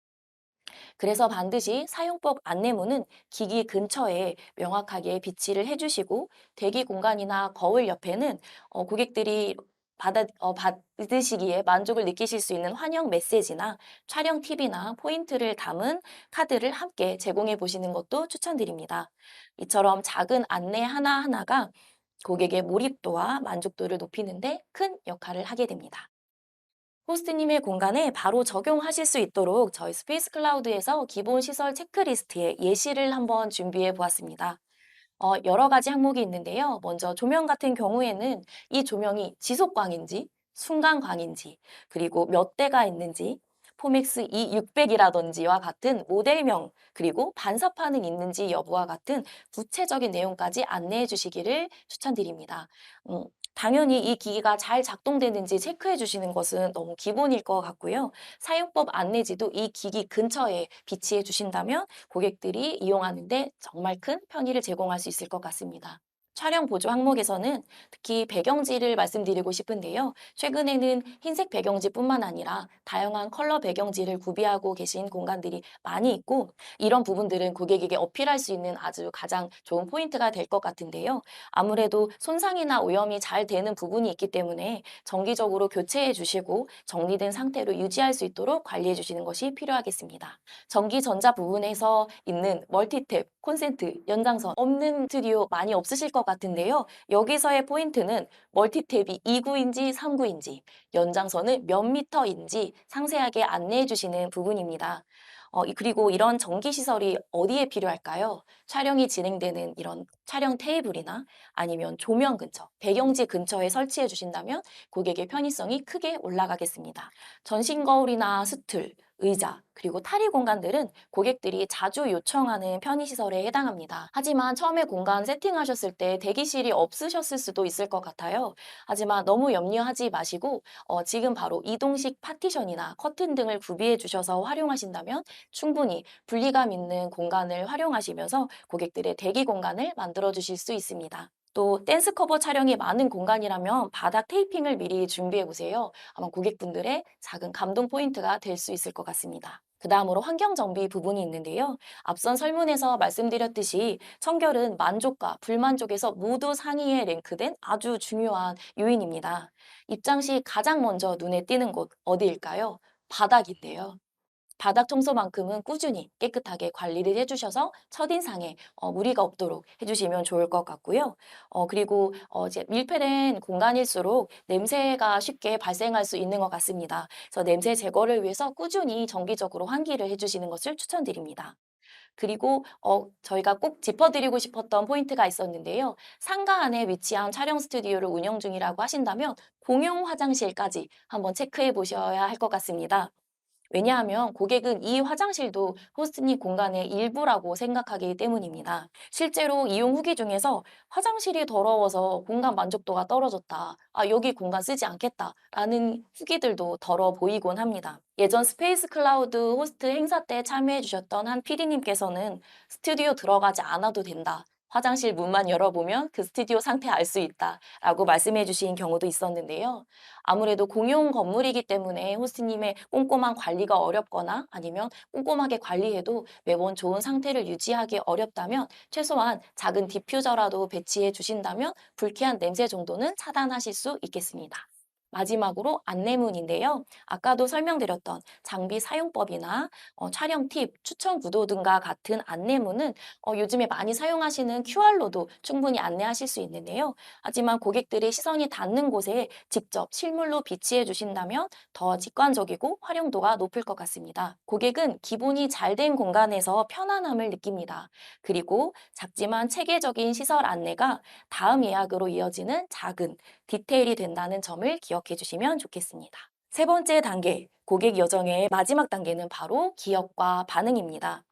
S2: 그래서 반드시 사용법 안내문은 기기 근처에 명확하게 비치를 해주시고 대기 공간이나 거울 옆에는 고객들이 받으시기에 만족을 느끼실 수 있는 환영 메시지나 촬영 팁이나 포인트를 담은 카드를 함께 제공해 보시는 것도 추천드립니다. 이처럼 작은 안내 하나하나가 고객의 몰입도와 만족도를 높이는데 큰 역할을 하게 됩니다. 호스트님의 공간에 바로 적용하실 수 있도록 저희 스페이스 클라우드에서 기본 시설 체크리스트의 예시를 한번 준비해 보았습니다. 여러 가지 항목이 있는데요. 먼저 조명 같은 경우에는 이 조명이 지속광인지, 순간광인지, 그리고 몇 대가 있는지, 포맥스 E600이라든지와 같은 모델명, 그리고 반사판은 있는지 여부와 같은 구체적인 내용까지 안내해 주시기를 추천드립니다. 음, 당연히 이 기기가 잘 작동되는지 체크해 주시는 것은 너무 기본일 것 같고요. 사용법 안내지도 이 기기 근처에 비치해 주신다면 고객들이 이용하는데 정말 큰 편의를 제공할 수 있을 것 같습니다. 촬영 보조 항목에서는 특히 배경지를 말씀드리고 싶은데요. 최근에는 흰색 배경지뿐만 아니라 다양한 컬러 배경지를 구비하고 계신 공간들이 많이 있고, 이런 부분들은 고객에게 어필할 수 있는 아주 가장 좋은 포인트가 될 것 같은데요. 아무래도 손상이나 오염이 잘 되는 부분이 있기 때문에 정기적으로 교체해 주시고 정리된 상태로 유지할 수 있도록 관리해 주시는 것이 필요하겠습니다. 전기전자 부분에서 있는 멀티탭, 콘센트, 연장선 없는 스튜디오 많이 없으실 것 같은데요. 여기서의 포인트는 멀티탭이 2구인지 3구인지, 연장선은 몇 미터인지 상세하게 안내해 주시는 부분입니다. 그리고 이런 전기 시설이 어디에 필요할까요? 촬영이 진행되는 이런 촬영 테이블이나 아니면 조명 근처, 배경지 근처에 설치해 주신다면 고객의 편의성이 크게 올라가겠습니다. 전신 거울이나 스툴, 의자, 그리고 탈의 공간들은 고객들이 자주 요청하는 편의시설에 해당합니다. 하지만 처음에 공간 세팅하셨을 때 대기실이 없으셨을 수도 있을 것 같아요. 하지만 너무 염려하지 마시고 지금 바로 이동식 파티션이나 커튼 등을 구비해 주셔서 활용하신다면 충분히 분리감 있는 공간을 활용하시면서 고객들의 대기 공간을 만들어 주실 수 있습니다. 또 댄스 커버 촬영이 많은 공간이라면 바닥 테이핑을 미리 준비해 보세요. 아마 고객분들의 작은 감동 포인트가 될 수 있을 것 같습니다. 그 다음으로 환경 정비 부분이 있는데요. 앞선 설문에서 말씀드렸듯이 청결은 만족과 불만족에서 모두 상위에 랭크된 아주 중요한 요인입니다. 입장 시 가장 먼저 눈에 띄는 곳 어디일까요? 바닥인데요. 바닥 청소만큼은 꾸준히 깨끗하게 관리를 해주셔서 첫인상에 무리가 없도록 해주시면 좋을 것 같고요. 그리고 이제 밀폐된 공간일수록 냄새가 쉽게 발생할 수 있는 것 같습니다. 그래서 냄새 제거를 위해서 꾸준히 정기적으로 환기를 해주시는 것을 추천드립니다. 그리고 저희가 꼭 짚어드리고 싶었던 포인트가 있었는데요. 상가 안에 위치한 촬영 스튜디오를 운영 중이라고 하신다면 공용 화장실까지 한번 체크해 보셔야 할 것 같습니다. 왜냐하면 고객은 이 화장실도 호스트님 공간의 일부라고 생각하기 때문입니다. 실제로 이용 후기 중에서 화장실이 더러워서 공간 만족도가 떨어졌다. 아, 여기 공간 쓰지 않겠다. 라는 후기들도 더러 보이곤 합니다. 예전 스페이스 클라우드 호스트 행사 때 참여해 주셨던 한 PD님께서는 스튜디오 들어가지 않아도 된다. 화장실 문만 열어보면 그 스튜디오 상태 알 수 있다. 라고 말씀해 주신 경우도 있었는데요. 아무래도 공용 건물이기 때문에 호스트님의 꼼꼼한 관리가 어렵거나 아니면 꼼꼼하게 관리해도 매번 좋은 상태를 유지하기 어렵다면 최소한 작은 디퓨저라도 배치해 주신다면 불쾌한 냄새 정도는 차단하실 수 있겠습니다. 마지막으로 안내문인데요. 아까도 설명드렸던 장비 사용법이나 촬영 팁, 추천 구도 등과 같은 안내문은 요즘에 많이 사용하시는 QR로도 충분히 안내하실 수 있는데요. 하지만 고객들의 시선이 닿는 곳에 직접 실물로 비치해 주신다면 더 직관적이고 활용도가 높을 것 같습니다. 고객은 기본이 잘 된 공간에서 편안함을 느낍니다. 그리고 작지만 체계적인 시설 안내가 다음 예약으로 이어지는 작은 디테일이 된다는 점을 기억해 주시면 좋겠습니다. 세 번째 단계, 고객 여정의 마지막 단계는 바로 기억과 반응입니다.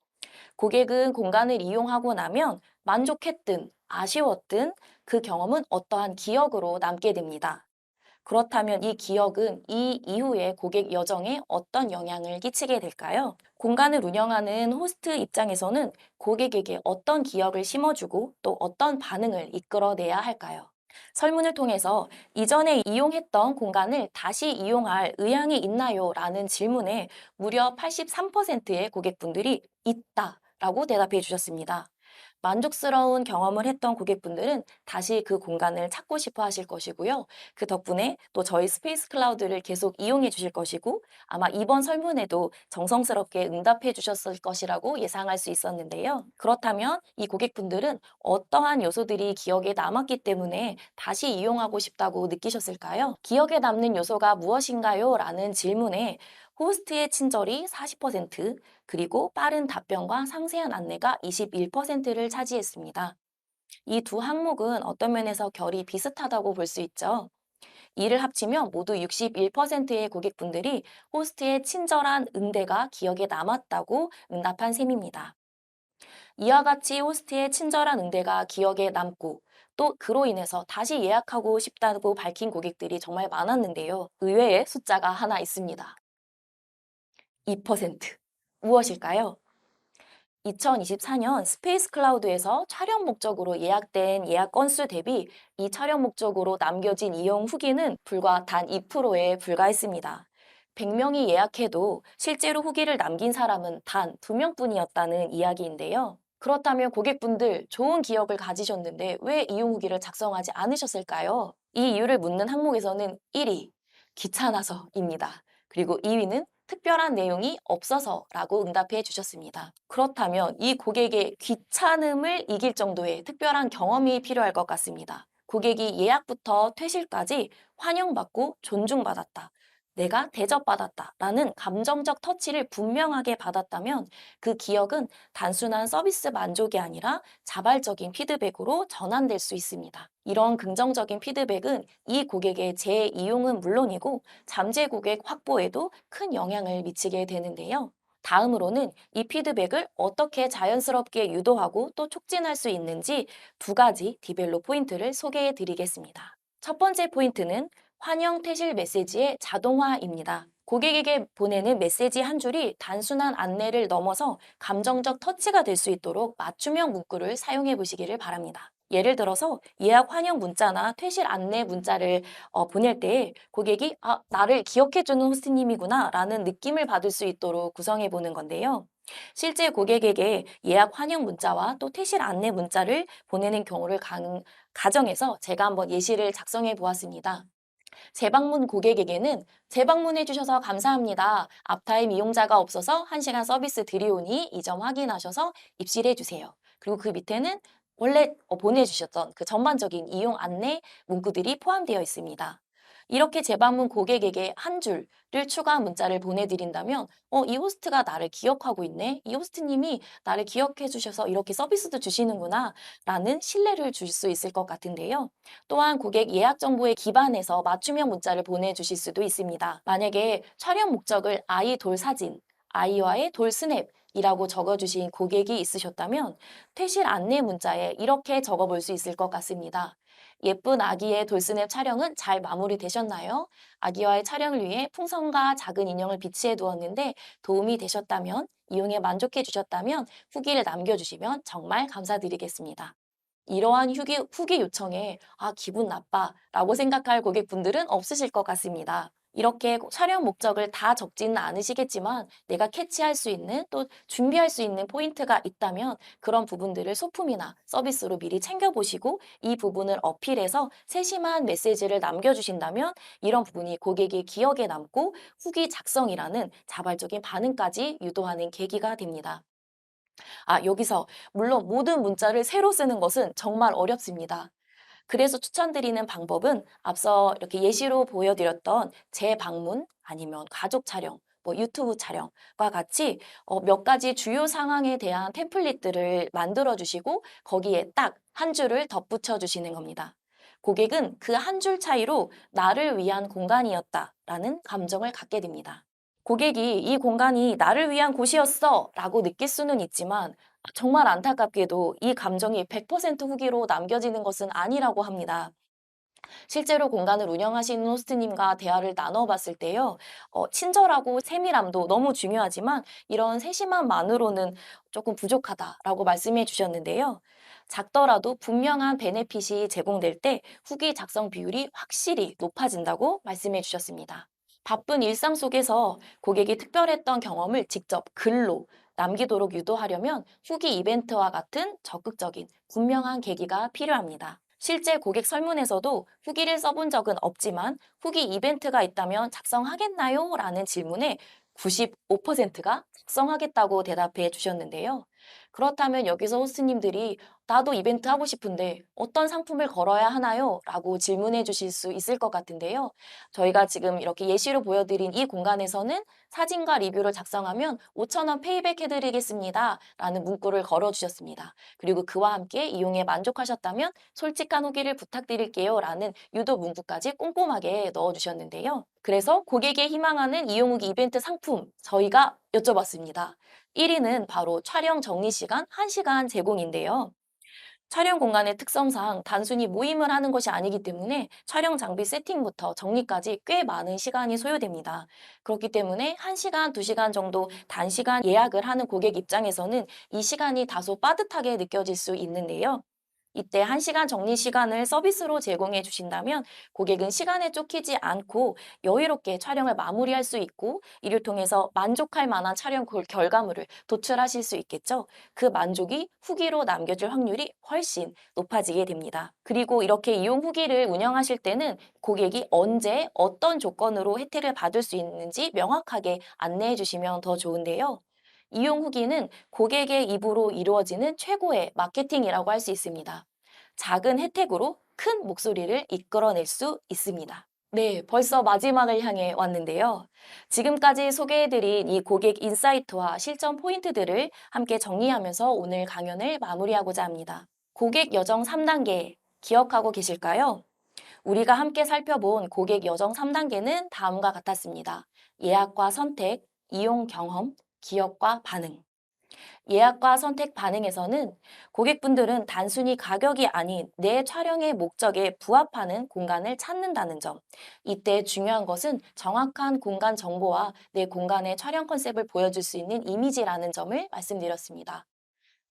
S2: 고객은 공간을 이용하고 나면 만족했든 아쉬웠든 그 경험은 어떠한 기억으로 남게 됩니다. 그렇다면 이 기억은 이 이후의 고객 여정에 어떤 영향을 끼치게 될까요? 공간을 운영하는 호스트 입장에서는 고객에게 어떤 기억을 심어주고 또 어떤 반응을 이끌어내야 할까요? 설문을 통해서 이전에 이용했던 공간을 다시 이용할 의향이 있나요? 라는 질문에 무려 83%의 고객분들이 있다 라고 대답해 주셨습니다. 만족스러운 경험을 했던 고객분들은 다시 그 공간을 찾고 싶어 하실 것이고요. 그 덕분에 또 저희 스페이스 클라우드를 계속 이용해 주실 것이고 아마 이번 설문에도 정성스럽게 응답해 주셨을 것이라고 예상할 수 있었는데요. 그렇다면 이 고객분들은 어떠한 요소들이 기억에 남았기 때문에 다시 이용하고 싶다고 느끼셨을까요? 기억에 남는 요소가 무엇인가요? 라는 질문에 호스트의 친절이 40%, 그리고 빠른 답변과 상세한 안내가 21%를 차지했습니다. 이 두 항목은 어떤 면에서 결이 비슷하다고 볼 수 있죠. 이를 합치면 모두 61%의 고객분들이 호스트의 친절한 응대가 기억에 남았다고 응답한 셈입니다. 이와 같이 호스트의 친절한 응대가 기억에 남고 또 그로 인해서 다시 예약하고 싶다고 밝힌 고객들이 정말 많았는데요. 의외의 숫자가 하나 있습니다. 2%. 무엇일까요? 2024년 스페이스 클라우드에서 촬영 목적으로 예약된 예약 건수 대비 이 촬영 목적으로 남겨진 이용 후기는 불과 단 2%에 불과했습니다. 100명이 예약해도 실제로 후기를 남긴 사람은 단 2명뿐이었다는 이야기인데요. 그렇다면 고객분들 좋은 기억을 가지셨는데 왜 이용 후기를 작성하지 않으셨을까요? 이 이유를 묻는 항목에서는 1위, 귀찮아서입니다. 그리고 2위는 특별한 내용이 없어서라고 응답해 주셨습니다. 그렇다면 이 고객의 귀찮음을 이길 정도의 특별한 경험이 필요할 것 같습니다. 고객이 예약부터 퇴실까지 환영받고 존중받았다. 내가 대접받았다. 라는 감정적 터치를 분명하게 받았다면 그 기억은 단순한 서비스 만족이 아니라 자발적인 피드백으로 전환될 수 있습니다. 이런 긍정적인 피드백은 이 고객의 재이용은 물론이고 잠재 고객 확보에도 큰 영향을 미치게 되는데요. 다음으로는 이 피드백을 어떻게 자연스럽게 유도하고 또 촉진할 수 있는지 두 가지 디벨롭 포인트를 소개해 드리겠습니다. 첫 번째 포인트는 환영 퇴실 메시지의 자동화입니다. 고객에게 보내는 메시지 한 줄이 단순한 안내를 넘어서 감정적 터치가 될 수 있도록 맞춤형 문구를 사용해 보시기를 바랍니다. 예를 들어서 예약 환영 문자나 퇴실 안내 문자를 보낼 때 고객이 나를 기억해주는 호스트님이구나 라는 느낌을 받을 수 있도록 구성해 보는 건데요. 실제 고객에게 예약 환영 문자와 또 퇴실 안내 문자를 보내는 경우를 가정해서 제가 한번 예시를 작성해 보았습니다. 재방문 고객에게는 재방문해 주셔서 감사합니다. 앞타임 이용자가 없어서 1시간 서비스 드리오니 이 점 확인하셔서 입실해 주세요. 그리고 그 밑에는 원래 보내주셨던 그 전반적인 이용 안내 문구들이 포함되어 있습니다. 이렇게 재방문 고객에게 한 줄을 추가 문자를 보내드린다면 이 호스트가 나를 기억하고 있네. 이 호스트님이 나를 기억해 주셔서 이렇게 서비스도 주시는구나 라는 신뢰를 줄 수 있을 것 같은데요. 또한 고객 예약 정보에 기반해서 맞춤형 문자를 보내주실 수도 있습니다. 만약에 촬영 목적을 아이 돌 사진, 아이와의 돌 스냅 이라고 적어주신 고객이 있으셨다면 퇴실 안내 문자에 이렇게 적어볼 수 있을 것 같습니다. 예쁜 아기의 돌스냅 촬영은 잘 마무리되셨나요? 아기와의 촬영을 위해 풍선과 작은 인형을 비치해 두었는데 도움이 되셨다면, 이용에 만족해 주셨다면 후기를 남겨주시면 정말 감사드리겠습니다. 이러한 후기 요청에 기분 나빠 라고 생각할 고객분들은 없으실 것 같습니다. 이렇게 촬영 목적을 다 적지는 않으시겠지만 내가 캐치할 수 있는 또 준비할 수 있는 포인트가 있다면 그런 부분들을 소품이나 서비스로 미리 챙겨보시고 이 부분을 어필해서 세심한 메시지를 남겨주신다면 이런 부분이 고객의 기억에 남고 후기 작성이라는 자발적인 반응까지 유도하는 계기가 됩니다. 여기서 물론 모든 문자를 새로 쓰는 것은 정말 어렵습니다. 그래서 추천드리는 방법은 앞서 이렇게 예시로 보여드렸던 재방문 아니면 가족 촬영, 유튜브 촬영과 같이 몇 가지 주요 상황에 대한 템플릿들을 만들어 주시고 거기에 딱 한 줄을 덧붙여 주시는 겁니다. 고객은 그 한 줄 차이로 나를 위한 공간이었다라는 감정을 갖게 됩니다. 고객이 이 공간이 나를 위한 곳이었어 라고 느낄 수는 있지만 정말 안타깝게도 이 감정이 100% 후기로 남겨지는 것은 아니라고 합니다. 실제로 공간을 운영하시는 호스트님과 대화를 나눠봤을 때요, 친절하고 세밀함도 너무 중요하지만 이런 세심함만으로는 조금 부족하다라고 말씀해 주셨는데요. 작더라도 분명한 베네핏이 제공될 때 후기 작성 비율이 확실히 높아진다고 말씀해 주셨습니다. 바쁜 일상 속에서 고객이 특별했던 경험을 직접 글로 남기도록 유도하려면 후기 이벤트와 같은 적극적인 분명한 계기가 필요합니다. 실제 고객 설문에서도 후기를 써본 적은 없지만 후기 이벤트가 있다면 작성하겠나요? 라는 질문에 95%가 작성하겠다고 대답해 주셨는데요. 그렇다면 여기서 호스트님들이 나도 이벤트 하고 싶은데 어떤 상품을 걸어야 하나요? 라고 질문해 주실 수 있을 것 같은데요. 저희가 지금 이렇게 예시로 보여드린 이 공간에서는 사진과 리뷰를 작성하면 5,000원 페이백 해드리겠습니다. 라는 문구를 걸어주셨습니다. 그리고 그와 함께 이용에 만족하셨다면 솔직한 후기를 부탁드릴게요. 라는 유도 문구까지 꼼꼼하게 넣어주셨는데요. 그래서 고객이 희망하는 이용 후기 이벤트 상품 저희가 여쭤봤습니다. 1위는 바로 촬영 정리 시간 1시간 제공인데요. 촬영 공간의 특성상 단순히 모임을 하는 것이 아니기 때문에 촬영 장비 세팅부터 정리까지 꽤 많은 시간이 소요됩니다. 그렇기 때문에 1시간, 2시간 정도 단시간 예약을 하는 고객 입장에서는 이 시간이 다소 빠듯하게 느껴질 수 있는데요. 이때 1시간 정리 시간을 서비스로 제공해 주신다면 고객은 시간에 쫓기지 않고 여유롭게 촬영을 마무리할 수 있고 이를 통해서 만족할 만한 촬영 결과물을 도출하실 수 있겠죠. 그 만족이 후기로 남겨질 확률이 훨씬 높아지게 됩니다. 그리고 이렇게 이용 후기를 운영하실 때는 고객이 언제 어떤 조건으로 혜택을 받을 수 있는지 명확하게 안내해 주시면 더 좋은데요. 이용 후기는 고객의 입으로 이루어지는 최고의 마케팅이라고 할 수 있습니다. 작은 혜택으로 큰 목소리를 이끌어낼 수 있습니다. 네, 벌써 마지막을 향해 왔는데요. 지금까지 소개해드린 이 고객 인사이트와 실전 포인트들을 함께 정리하면서 오늘 강연을 마무리하고자 합니다. 고객 여정 3단계 기억하고 계실까요? 우리가 함께 살펴본 고객 여정 3단계는 다음과 같았습니다. 예약과 선택, 이용 경험, 기억과 반응. 예약과 선택 반응에서는 고객분들은 단순히 가격이 아닌 내 촬영의 목적에 부합하는 공간을 찾는다는 점. 이때 중요한 것은 정확한 공간 정보와 내 공간의 촬영 컨셉을 보여줄 수 있는 이미지라는 점을 말씀드렸습니다.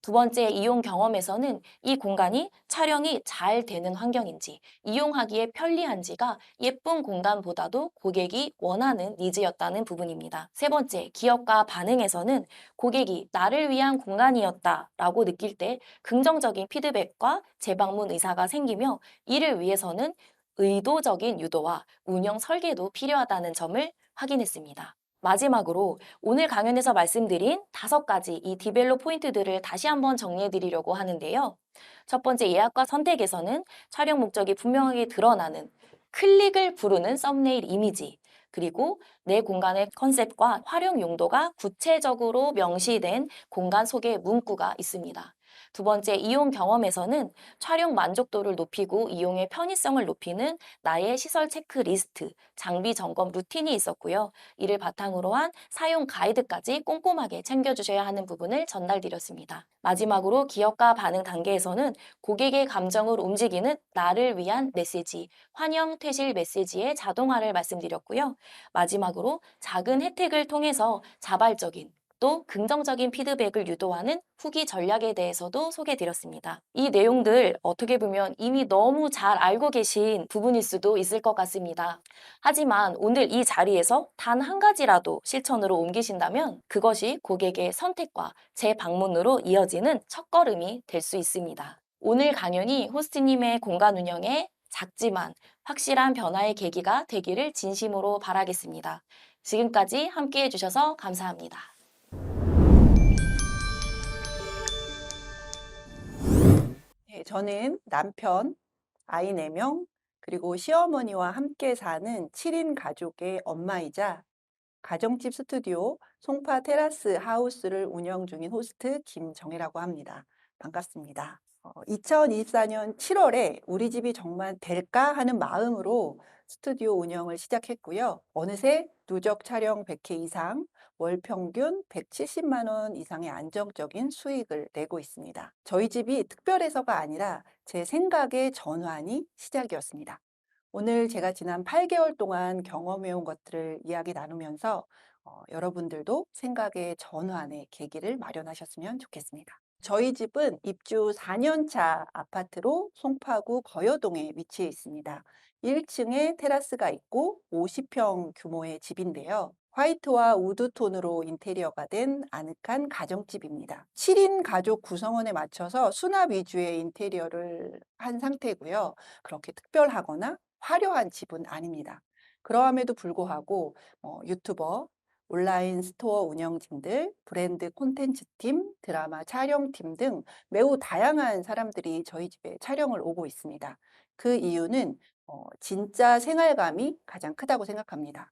S2: 두 번째 이용 경험에서는 이 공간이 촬영이 잘 되는 환경인지, 이용하기에 편리한지가 예쁜 공간보다도 고객이 원하는 니즈였다는 부분입니다. 세 번째, 기업과 반응에서는 고객이 나를 위한 공간이었다라고 느낄 때 긍정적인 피드백과 재방문 의사가 생기며 이를 위해서는 의도적인 유도와 운영 설계도 필요하다는 점을 확인했습니다. 마지막으로 오늘 강연에서 말씀드린 5가지 이 디벨롭 포인트들을 다시 한번 정리해 드리려고 하는데요. 첫 번째 예약과 선택에서는 촬영 목적이 분명하게 드러나는 클릭을 부르는 썸네일 이미지, 그리고 내 공간의 컨셉과 활용 용도가 구체적으로 명시된 공간 소개 문구가 있습니다. 두 번째 이용 경험에서는 촬영 만족도를 높이고 이용의 편의성을 높이는 나의 시설 체크리스트, 장비 점검 루틴이 있었고요. 이를 바탕으로 한 사용 가이드까지 꼼꼼하게 챙겨주셔야 하는 부분을 전달드렸습니다. 마지막으로 기업과 반응 단계에서는 고객의 감정을 움직이는 나를 위한 메시지, 환영 퇴실 메시지의 자동화를 말씀드렸고요. 마지막으로 작은 혜택을 통해서 자발적인 또 긍정적인 피드백을 유도하는 후기 전략에 대해서도 소개드렸습니다. 이 내용들 어떻게 보면 이미 너무 잘 알고 계신 부분일 수도 있을 것 같습니다. 하지만 오늘 이 자리에서 단 한 가지라도 실천으로 옮기신다면 그것이 고객의 선택과 재방문으로 이어지는 첫걸음이 될 수 있습니다. 오늘 강연이 호스트님의 공간 운영에 작지만 확실한 변화의 계기가 되기를 진심으로 바라겠습니다. 지금까지 함께 해주셔서 감사합니다.
S3: 네, 저는 남편, 아이 4명, 그리고 시어머니와 함께 사는 7인 가족의 엄마이자 가정집 스튜디오 송파 테라스 하우스를 운영 중인 호스트 김정혜라고 합니다. 반갑습니다. 2024년 7월에 우리 집이 정말 될까 하는 마음으로 스튜디오 운영을 시작했고요. 어느새 누적 촬영 100회 이상, 월 평균 170만 원 이상의 안정적인 수익을 내고 있습니다. 저희 집이 특별해서가 아니라 제 생각의 전환이 시작이었습니다. 오늘 제가 지난 8개월 동안 경험해온 것들을 이야기 나누면서 여러분들도 생각의 전환의 계기를 마련하셨으면 좋겠습니다. 저희 집은 입주 4년차 아파트로 송파구 거여동에 위치해 있습니다. 1층에 테라스가 있고 50평 규모의 집인데요. 화이트와 우드톤으로 인테리어가 된 아늑한 가정집입니다. 7인 가족 구성원에 맞춰서 수납 위주의 인테리어를 한 상태고요. 그렇게 특별하거나 화려한 집은 아닙니다. 그러함에도 불구하고 유튜버, 온라인 스토어 운영진들, 브랜드 콘텐츠팀, 드라마 촬영팀 등 매우 다양한 사람들이 저희 집에 촬영을 오고 있습니다. 그 이유는 진짜 생활감이 가장 크다고 생각합니다.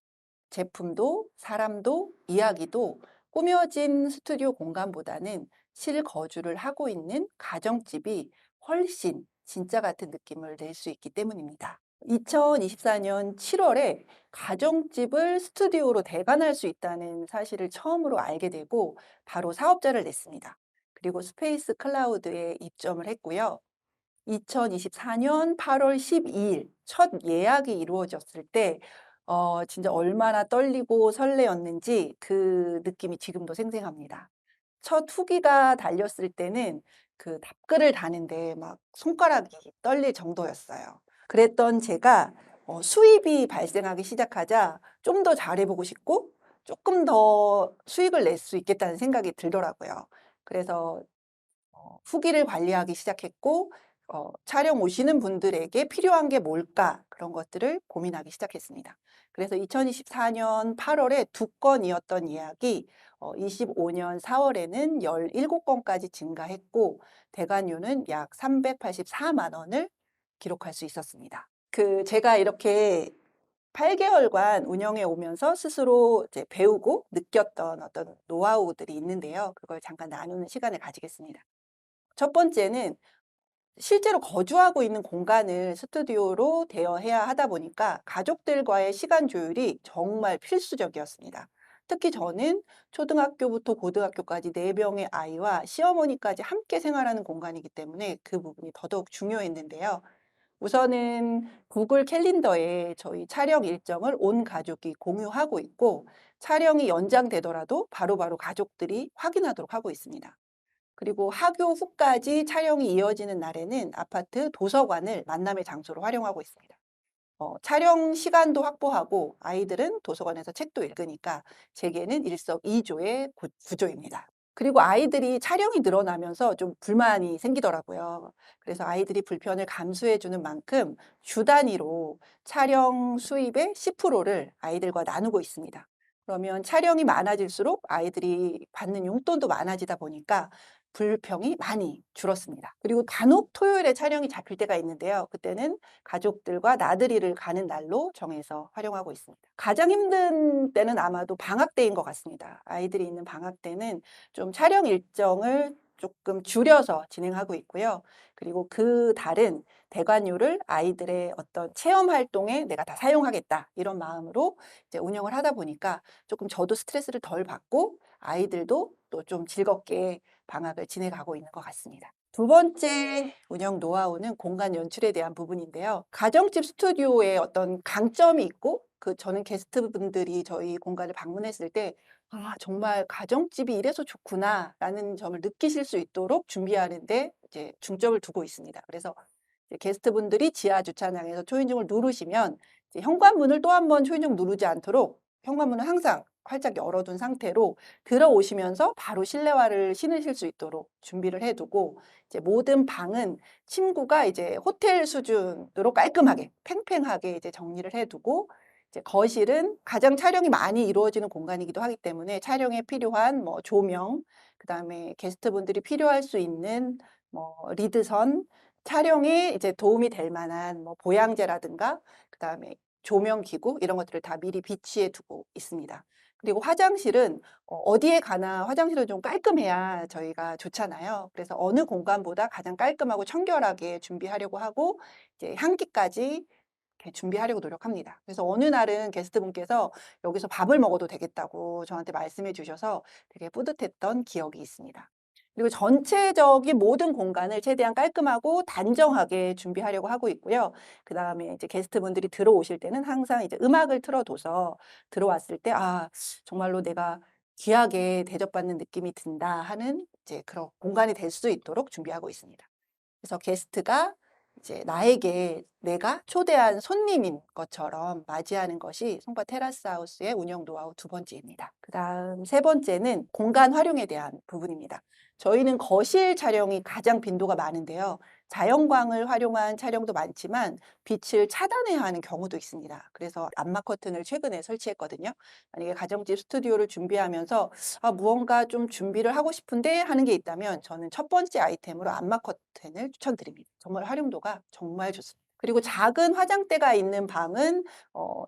S3: 제품도 사람도 이야기도 꾸며진 스튜디오 공간보다는 실거주를 하고 있는 가정집이 훨씬 진짜 같은 느낌을 낼 수 있기 때문입니다. 2024년 7월에 가정집을 스튜디오로 대관할 수 있다는 사실을 처음으로 알게 되고 바로 사업자를 냈습니다. 그리고 스페이스 클라우드에 입점을 했고요. 2024년 8월 12일 첫 예약이 이루어졌을 때 진짜 얼마나 떨리고 설레었는지 그 느낌이 지금도 생생합니다. 첫 후기가 달렸을 때는 그 답글을 다는데 막 손가락이 떨릴 정도였어요. 그랬던 제가 수입이 발생하기 시작하자 좀 더 잘해보고 싶고 조금 더 수익을 낼 수 있겠다는 생각이 들더라고요. 그래서 후기를 관리하기 시작했고 촬영 오시는 분들에게 필요한 게 뭘까 그런 것들을 고민하기 시작했습니다. 그래서 2024년 8월에 2건이었던 예약이 25년 4월에는 17건까지 증가했고 대관료는 약 384만 원을 기록할 수 있었습니다. 제가 이렇게 8개월간 운영해 오면서 스스로 이제 배우고 느꼈던 어떤 노하우들이 있는데요. 그걸 잠깐 나누는 시간을 가지겠습니다. 첫 번째는 실제로 거주하고 있는 공간을 스튜디오로 대여해야 하다 보니까 가족들과의 시간 조율이 정말 필수적이었습니다. 특히 저는 초등학교부터 고등학교까지 4명의 아이와 시어머니까지 함께 생활하는 공간이기 때문에 그 부분이 더더욱 중요했는데요. 우선은 구글 캘린더에 저희 촬영 일정을 온 가족이 공유하고 있고 촬영이 연장되더라도 바로바로 가족들이 확인하도록 하고 있습니다. 그리고 하교 후까지 촬영이 이어지는 날에는 아파트 도서관을 만남의 장소로 활용하고 있습니다. 촬영 시간도 확보하고 아이들은 도서관에서 책도 읽으니까 제게는 일석이조의 구조입니다. 그리고 아이들이 촬영이 늘어나면서 좀 불만이 생기더라고요. 그래서 아이들이 불편을 감수해 주는 만큼 주 단위로 촬영 수입의 10%를 아이들과 나누고 있습니다. 그러면 촬영이 많아질수록 아이들이 받는 용돈도 많아지다 보니까 불평이 많이 줄었습니다. 그리고 간혹 토요일에 촬영이 잡힐 때가 있는데요. 그때는 가족들과 나들이를 가는 날로 정해서 활용하고 있습니다. 가장 힘든 때는 아마도 방학 때인 것 같습니다. 아이들이 있는 방학 때는 좀 촬영 일정을 조금 줄여서 진행하고 있고요. 그리고 그 달은 대관료를 아이들의 어떤 체험 활동에 내가 다 사용하겠다 이런 마음으로 이제 운영을 하다 보니까 조금 저도 스트레스를 덜 받고 아이들도 또 좀 즐겁게 방학을 지내가고 있는 것 같습니다. 두 번째 운영 노하우는 공간 연출에 대한 부분인데요. 가정집 스튜디오에 어떤 강점이 있고 저는 게스트분들이 저희 공간을 방문했을 때 아, 정말 가정집이 이래서 좋구나라는 점을 느끼실 수 있도록 준비하는데 이제 중점을 두고 있습니다. 그래서 이제 게스트분들이 지하 주차장에서 초인종을 누르시면 이제 현관문을 또 한 번 초인종 누르지 않도록 현관문을 항상 활짝 열어둔 상태로 들어오시면서 바로 실내화를 신으실 수 있도록 준비를 해두고 이제 모든 방은 침구가 이제 호텔 수준으로 깔끔하게 팽팽하게 이제 정리를 해두고 이제 거실은 가장 촬영이 많이 이루어지는 공간이기도 하기 때문에 촬영에 필요한 뭐 조명, 그다음에 게스트분들이 필요할 수 있는 뭐 리드선, 촬영에 이제 도움이 될 만한 뭐 보양제라든가 그다음에 조명 기구 이런 것들을 다 미리 비치해 두고 있습니다. 그리고 화장실은 어디에 가나 화장실은 좀 깔끔해야 저희가 좋잖아요. 그래서 어느 공간보다 가장 깔끔하고 청결하게 준비하려고 하고 이제 향기까지 이렇게 준비하려고 노력합니다. 그래서 어느 날은 게스트분께서 여기서 밥을 먹어도 되겠다고 저한테 말씀해 주셔서 되게 뿌듯했던 기억이 있습니다. 그리고 전체적인 모든 공간을 최대한 깔끔하고 단정하게 준비하려고 하고 있고요. 그다음에 이제 게스트분들이 들어오실 때는 항상 이제 음악을 틀어둬서 들어왔을 때 아, 정말로 내가 귀하게 대접받는 느낌이 든다 하는 이제 그런 공간이 될 수 있도록 준비하고 있습니다. 그래서 게스트가 이제 나에게 내가 초대한 손님인 것처럼 맞이하는 것이 송파 테라스 하우스의 운영 노하우 두 번째입니다. 그다음 세 번째는 공간 활용에 대한 부분입니다. 저희는 거실 촬영이 가장 빈도가 많은데요. 자연광을 활용한 촬영도 많지만 빛을 차단해야 하는 경우도 있습니다. 그래서 암막 커튼을 최근에 설치했거든요. 만약에 가정집 스튜디오를 준비하면서 아, 무언가 좀 준비를 하고 싶은데 하는 게 있다면 저는 첫 번째 아이템으로 암막 커튼을 추천드립니다. 정말 활용도가 정말 좋습니다. 그리고 작은 화장대가 있는 방은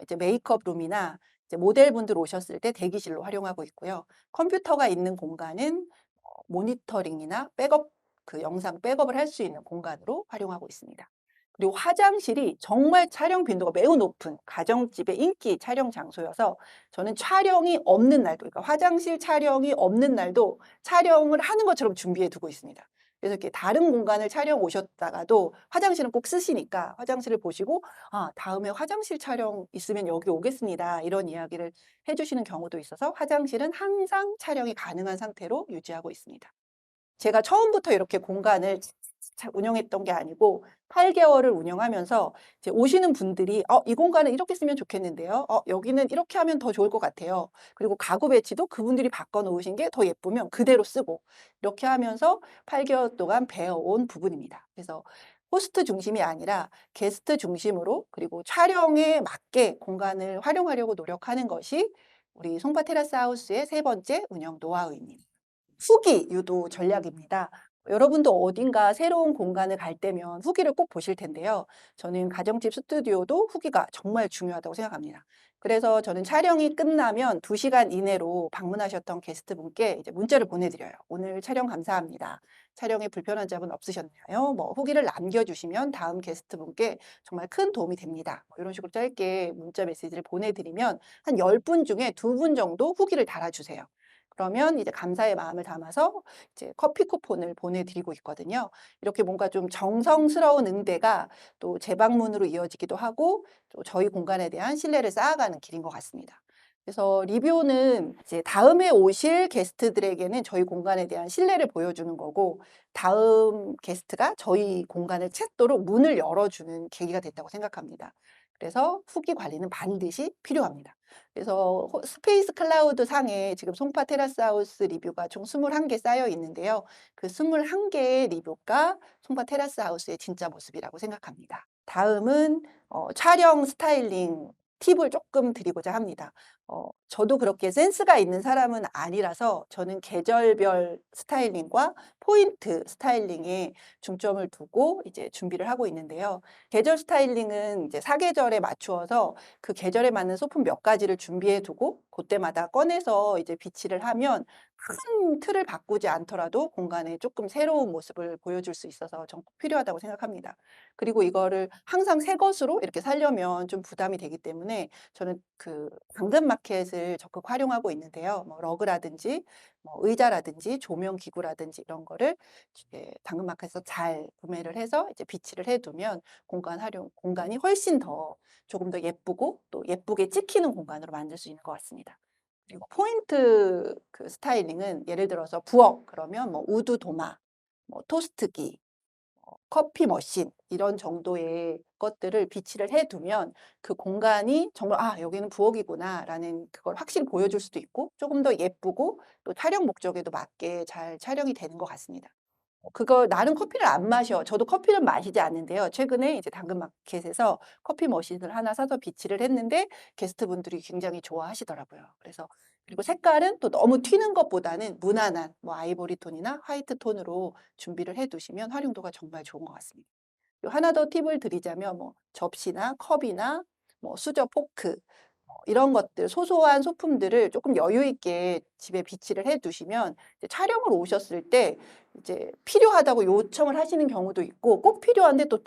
S3: 이제 메이크업 룸이나 이제 모델분들 오셨을 때 대기실로 활용하고 있고요. 컴퓨터가 있는 공간은 모니터링이나 백업 영상 백업을 할 수 있는 공간으로 활용하고 있습니다. 그리고 화장실이 정말 촬영 빈도가 매우 높은 가정집의 인기 촬영 장소여서 저는 촬영이 없는 날도, 그러니까 화장실 촬영이 없는 날도 촬영을 하는 것처럼 준비해 두고 있습니다. 그래서 이렇게 다른 공간을 촬영 오셨다가도 화장실은 꼭 쓰시니까 화장실을 보시고 아, 다음에 화장실 촬영 있으면 여기 오겠습니다. 이런 이야기를 해주시는 경우도 있어서 화장실은 항상 촬영이 가능한 상태로 유지하고 있습니다. 제가 처음부터 이렇게 공간을 운영했던 게 아니고 8개월을 운영하면서 이제 오시는 분들이 이 공간은 이렇게 쓰면 좋겠는데요. 여기는 이렇게 하면 더 좋을 것 같아요. 그리고 가구 배치도 그분들이 바꿔 놓으신 게 더 예쁘면 그대로 쓰고 이렇게 하면서 8개월 동안 배워온 부분입니다. 그래서 호스트 중심이 아니라 게스트 중심으로 그리고 촬영에 맞게 공간을 활용하려고 노력하는 것이 우리 송파 테라스 하우스의 세 번째 운영 노하우입니다. 후기 유도 전략입니다. 여러분도 어딘가 새로운 공간을 갈 때면 후기를 꼭 보실 텐데요. 저는 가정집 스튜디오도 후기가 정말 중요하다고 생각합니다. 그래서 저는 촬영이 끝나면 2시간 이내로 방문하셨던 게스트분께 이제 문자를 보내드려요. 오늘 촬영 감사합니다. 촬영에 불편한 점은 없으셨나요? 뭐 후기를 남겨주시면 다음 게스트분께 정말 큰 도움이 됩니다. 뭐 이런 식으로 짧게 문자 메시지를 보내드리면 한 10분 중에 2분 정도 후기를 달아주세요. 그러면 이제 감사의 마음을 담아서 이제 커피 쿠폰을 보내드리고 있거든요. 이렇게 뭔가 좀 정성스러운 응대가 또 재방문으로 이어지기도 하고 또 저희 공간에 대한 신뢰를 쌓아가는 길인 것 같습니다. 그래서 리뷰는 이제 다음에 오실 게스트들에게는 저희 공간에 대한 신뢰를 보여주는 거고 다음 게스트가 저희 공간을 찾도록 문을 열어주는 계기가 됐다고 생각합니다. 그래서 후기 관리는 반드시 필요합니다. 그래서 스페이스 클라우드 상에 지금 송파 테라스 하우스 리뷰가 총 21개 쌓여 있는데요. 그 21개의 리뷰가 송파 테라스 하우스의 진짜 모습이라고 생각합니다. 다음은 촬영 스타일링 팁을 조금 드리고자 합니다. 저도 그렇게 센스가 있는 사람은 아니라서 저는 계절별 스타일링과 포인트 스타일링에 중점을 두고 이제 준비를 하고 있는데요. 계절 스타일링은 이제 사계절에 맞추어서 그 계절에 맞는 소품 몇 가지를 준비해 두고 그때마다 꺼내서 이제 비치를 하면 큰 틀을 바꾸지 않더라도 공간에 조금 새로운 모습을 보여줄 수 있어서 전 꼭 필요하다고 생각합니다. 그리고 이거를 항상 새 것으로 이렇게 살려면 좀 부담이 되기 때문에 저는 그 당근마켓을 적극 활용하고 있는데요. 뭐 러그라든지 뭐 의자라든지 조명 기구라든지 이런 거를 당근마켓에서 잘 구매를 해서 이제 비치를 해두면 공간이 훨씬 더 조금 더 예쁘고 또 예쁘게 찍히는 공간으로 만들 수 있는 것 같습니다. 그리고 포인트 그 스타일링은 예를 들어서 부엌 그러면 뭐 우드 도마, 뭐 토스트기, 커피 머신 이런 정도의 것들을 비치를 해두면 그 공간이 정말 '아 여기는 부엌이구나.'라는 그걸 확실히 보여줄 수도 있고 조금 더 예쁘고 또 촬영 목적에도 맞게 잘 촬영이 되는 것 같습니다. 그거 나는 커피를 안 마셔. 저도 커피를 마시지 않는데요. 최근에 이제 당근마켓에서 커피 머신을 하나 사서 비치를 했는데 게스트분들이 굉장히 좋아하시더라고요. 그래서 그리고 색깔은 또 너무 튀는 것보다는 무난한 뭐 아이보리 톤이나 화이트 톤으로 준비를 해 두시면 활용도가 정말 좋은 것 같습니다. 요 하나 더 팁을 드리자면 뭐 접시나 컵이나 뭐 수저, 포크 이런 것들 소소한 소품들을 조금 여유 있게 집에 비치를 해 두시면 이제 촬영을 오셨을 때 이제 필요하다고 요청을 하시는 경우도 있고 꼭 필요한데 또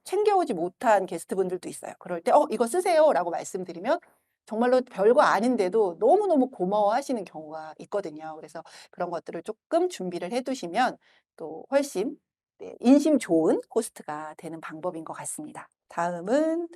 S3: 챙겨오지 못한 게스트분들도 있어요. 그럴 때 이거 쓰세요."라고 말씀드리면 정말로 별거 아닌데도 너무너무 고마워하시는 경우가 있거든요. 그래서 그런 것들을 조금 준비를 해 두시면 또 훨씬 네 인심 좋은 호스트가 되는 방법인 것 같습니다. 다음은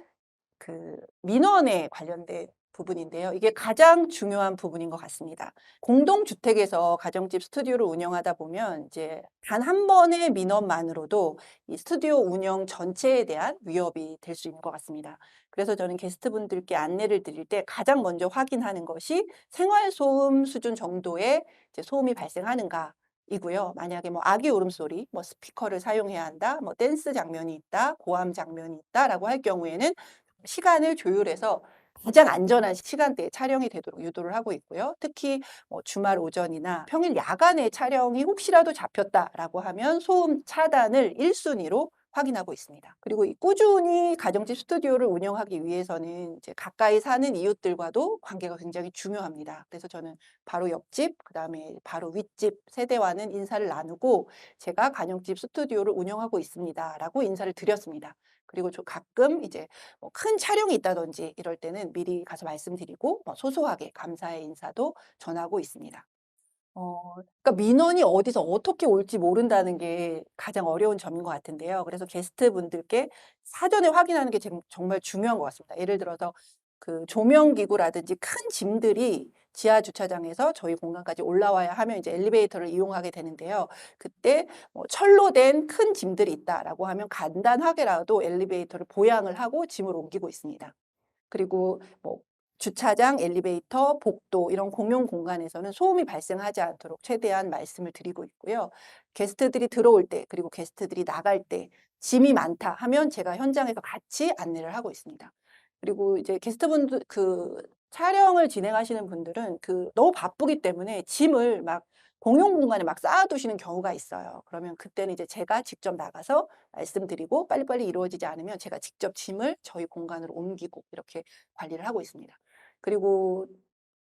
S3: 그 민원에 관련된 부분인데요. 이게 가장 중요한 부분인 것 같습니다. 공동주택에서 가정집 스튜디오를 운영하다 보면 이제 단 한 번의 민원만으로도 이 스튜디오 운영 전체에 대한 위협이 될 수 있는 것 같습니다. 그래서 저는 게스트분들께 안내를 드릴 때 가장 먼저 확인하는 것이 생활소음 수준 정도의 이제 소음이 발생하는가 이고요. 만약에 뭐 아기 울음소리, 뭐 스피커를 사용해야 한다, 뭐 댄스 장면이 있다, 고함 장면이 있다라고 할 경우에는 시간을 조율해서 가장 안전한 시간대에 촬영이 되도록 유도를 하고 있고요. 특히 뭐 주말 오전이나 평일 야간에 촬영이 혹시라도 잡혔다라고 하면 소음 차단을 1순위로 확인하고 있습니다. 그리고 이 꾸준히 가정집 스튜디오를 운영하기 위해서는 이제 가까이 사는 이웃들과도 관계가 굉장히 중요합니다. 그래서 저는 바로 옆집, 그다음에 바로 윗집 세대와는 인사를 나누고 제가 가정집 스튜디오를 운영하고 있습니다라고 인사를 드렸습니다. 그리고 저 가끔 이제 뭐 큰 촬영이 있다든지 이럴 때는 미리 가서 말씀드리고 뭐 소소하게 감사의 인사도 전하고 있습니다. 그러니까 민원이 어디서 어떻게 올지 모른다는 게 가장 어려운 점인 것 같은데요. 그래서 게스트분들께 사전에 확인하는 게 정말 중요한 것 같습니다. 예를 들어서 그 조명기구라든지 큰 짐들이 지하 주차장에서 저희 공간까지 올라와야 하면 이제 엘리베이터를 이용하게 되는데요. 그때 뭐 철로 된 큰 짐들이 있다라고 하면 간단하게라도 엘리베이터를 보양을 하고 짐을 옮기고 있습니다. 그리고 뭐 주차장, 엘리베이터, 복도 이런 공용 공간에서는 소음이 발생하지 않도록 최대한 말씀을 드리고 있고요. 게스트들이 들어올 때 그리고 게스트들이 나갈 때 짐이 많다 하면 제가 현장에서 같이 안내를 하고 있습니다. 그리고 이제 게스트분들 촬영을 진행하시는 분들은 너무 바쁘기 때문에 짐을 막 공용 공간에 막 쌓아두시는 경우가 있어요. 그러면 그때는 이제 제가 직접 나가서 말씀드리고 빨리빨리 이루어지지 않으면 제가 직접 짐을 저희 공간으로 옮기고 이렇게 관리를 하고 있습니다. 그리고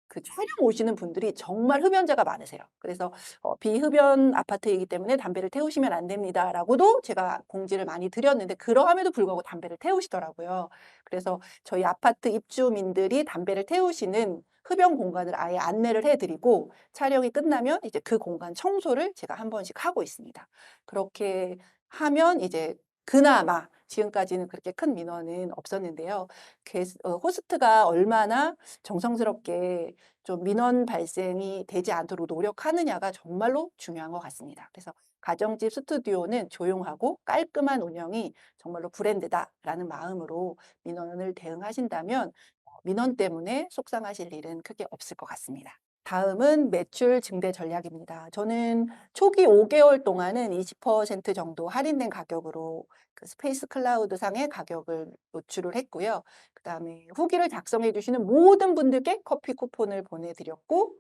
S3: 그 촬영 오시는 분들이 정말 흡연자가 많으세요. 그래서 비흡연 아파트이기 때문에 담배를 태우시면 안 됩니다라고도 제가 공지를 많이 드렸는데 그러함에도 불구하고 담배를 태우시더라고요. 그래서 저희 아파트 입주민들이 담배를 태우시는 흡연 공간을 아예 안내를 해드리고 촬영이 끝나면 이제 그 공간 청소를 제가 한 번씩 하고 있습니다. 그렇게 하면 이제 그나마 지금까지는 그렇게 큰 민원은 없었는데요. 호스트가 얼마나 정성스럽게 좀 민원 발생이 되지 않도록 노력하느냐가 정말로 중요한 것 같습니다. 그래서 가정집 스튜디오는 조용하고 깔끔한 운영이 정말로 브랜드다라는 마음으로 민원을 대응하신다면 민원 때문에 속상하실 일은 크게 없을 것 같습니다. 다음은 매출 증대 전략입니다. 저는 초기 5개월 동안은 20% 정도 할인된 가격으로 그 스페이스 클라우드 상의 가격을 노출을 했고요. 그다음에 후기를 작성해 주시는 모든 분들께 커피 쿠폰을 보내드렸고,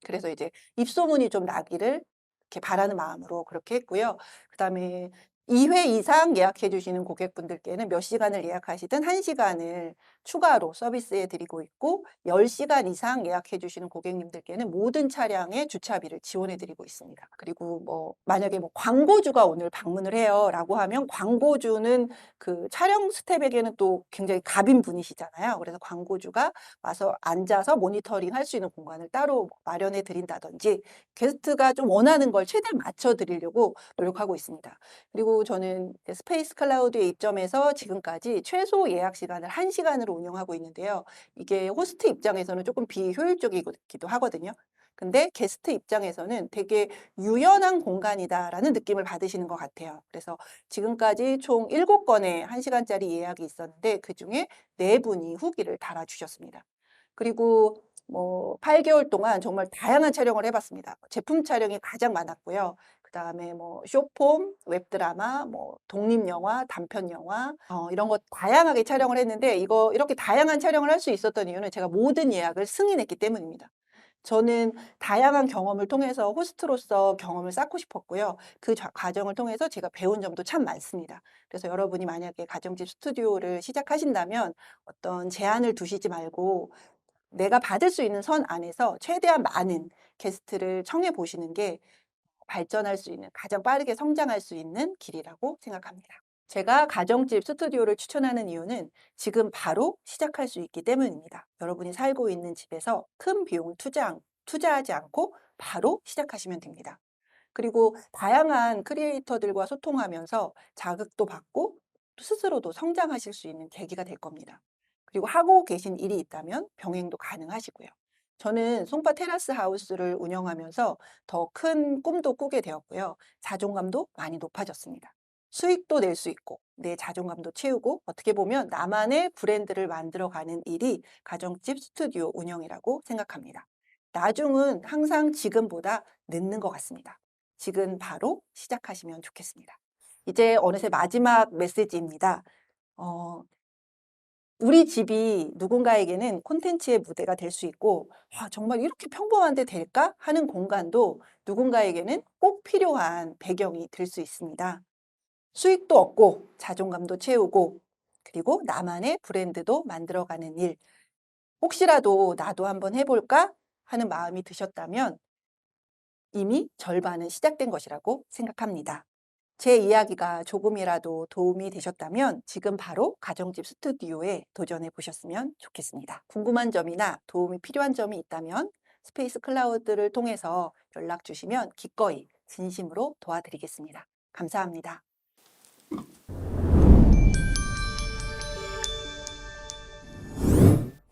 S3: 그래서 이제 입소문이 좀 나기를 이렇게 바라는 마음으로 그렇게 했고요. 그다음에 2회 이상 예약해 주시는 고객분들께는 몇 시간을 예약하시든 1시간을 추가로 서비스해 드리고 있고 10시간 이상 예약해 주시는 고객님들께는 모든 차량의 주차비를 지원해 드리고 있습니다. 그리고 뭐 만약에 뭐 광고주가 오늘 방문을 해요라고 하면 광고주는 그 촬영 스텝에게는 또 굉장히 갑인 분이시잖아요. 그래서 광고주가 와서 앉아서 모니터링 할 수 있는 공간을 따로 마련해 드린다든지 게스트가 좀 원하는 걸 최대한 맞춰 드리려고 노력하고 있습니다. 그리고 저는 스페이스 클라우드에 입점해서 지금까지 최소 예약 시간을 1시간으로 운영하고 있는데요. 이게 호스트 입장에서는 조금 비효율적이기도 하거든요. 근데 게스트 입장에서는 되게 유연한 공간이다라는 느낌을 받으시는 것 같아요. 그래서 지금까지 총 7건의 1시간짜리 예약이 있었는데 그중에 4분이 후기를 달아주셨습니다. 그리고 뭐 8개월 동안 정말 다양한 촬영을 해봤습니다. 제품 촬영이 가장 많았고요. 그다음에 뭐 쇼폼, 웹드라마, 뭐 독립영화, 단편영화 이런 거 다양하게 촬영을 했는데 이렇게 다양한 촬영을 할 수 있었던 이유는 제가 모든 예약을 승인했기 때문입니다. 저는 다양한 경험을 통해서 호스트로서 경험을 쌓고 싶었고요. 그 과정을 통해서 제가 배운 점도 참 많습니다. 그래서 여러분이 만약에 가정집 스튜디오를 시작하신다면 어떤 제한을 두시지 말고 내가 받을 수 있는 선 안에서 최대한 많은 게스트를 청해 보시는 게 발전할 수 있는, 가장 빠르게 성장할 수 있는 길이라고 생각합니다. 제가 가정집 스튜디오를 추천하는 이유는 지금 바로 시작할 수 있기 때문입니다. 여러분이 살고 있는 집에서 큰 비용을 투자하지 않고 바로 시작하시면 됩니다. 그리고 다양한 크리에이터들과 소통하면서 자극도 받고 스스로도 성장하실 수 있는 계기가 될 겁니다. 그리고 하고 계신 일이 있다면 병행도 가능하시고요. 저는 송파 테라스 하우스를 운영하면서 더 큰 꿈도 꾸게 되었고요. 자존감도 많이 높아졌습니다. 수익도 낼 수 있고 내 자존감도 채우고 어떻게 보면 나만의 브랜드를 만들어가는 일이 가정집 스튜디오 운영이라고 생각합니다. 나중은 항상 지금보다 늦는 것 같습니다. 지금 바로 시작하시면 좋겠습니다. 이제 어느새 마지막 메시지입니다. 어, 우리 집이 누군가에게는 콘텐츠의 무대가 될 수 있고, 정말 이렇게 평범한데 될까? 하는 공간도 누군가에게는 꼭 필요한 배경이 될 수 있습니다. 수익도 얻고, 자존감도 채우고, 그리고 나만의 브랜드도 만들어가는 일. 혹시라도 나도 한번 해볼까? 하는 마음이 드셨다면 이미 절반은 시작된 것이라고 생각합니다. 제 이야기가 조금이라도 도움이 되셨다면 지금 바로 가정집 스튜디오에 도전해 보셨으면 좋겠습니다. 궁금한 점이나 도움이 필요한 점이 있다면 스페이스 클라우드를 통해서 연락 주시면 기꺼이 진심으로 도와드리겠습니다. 감사합니다.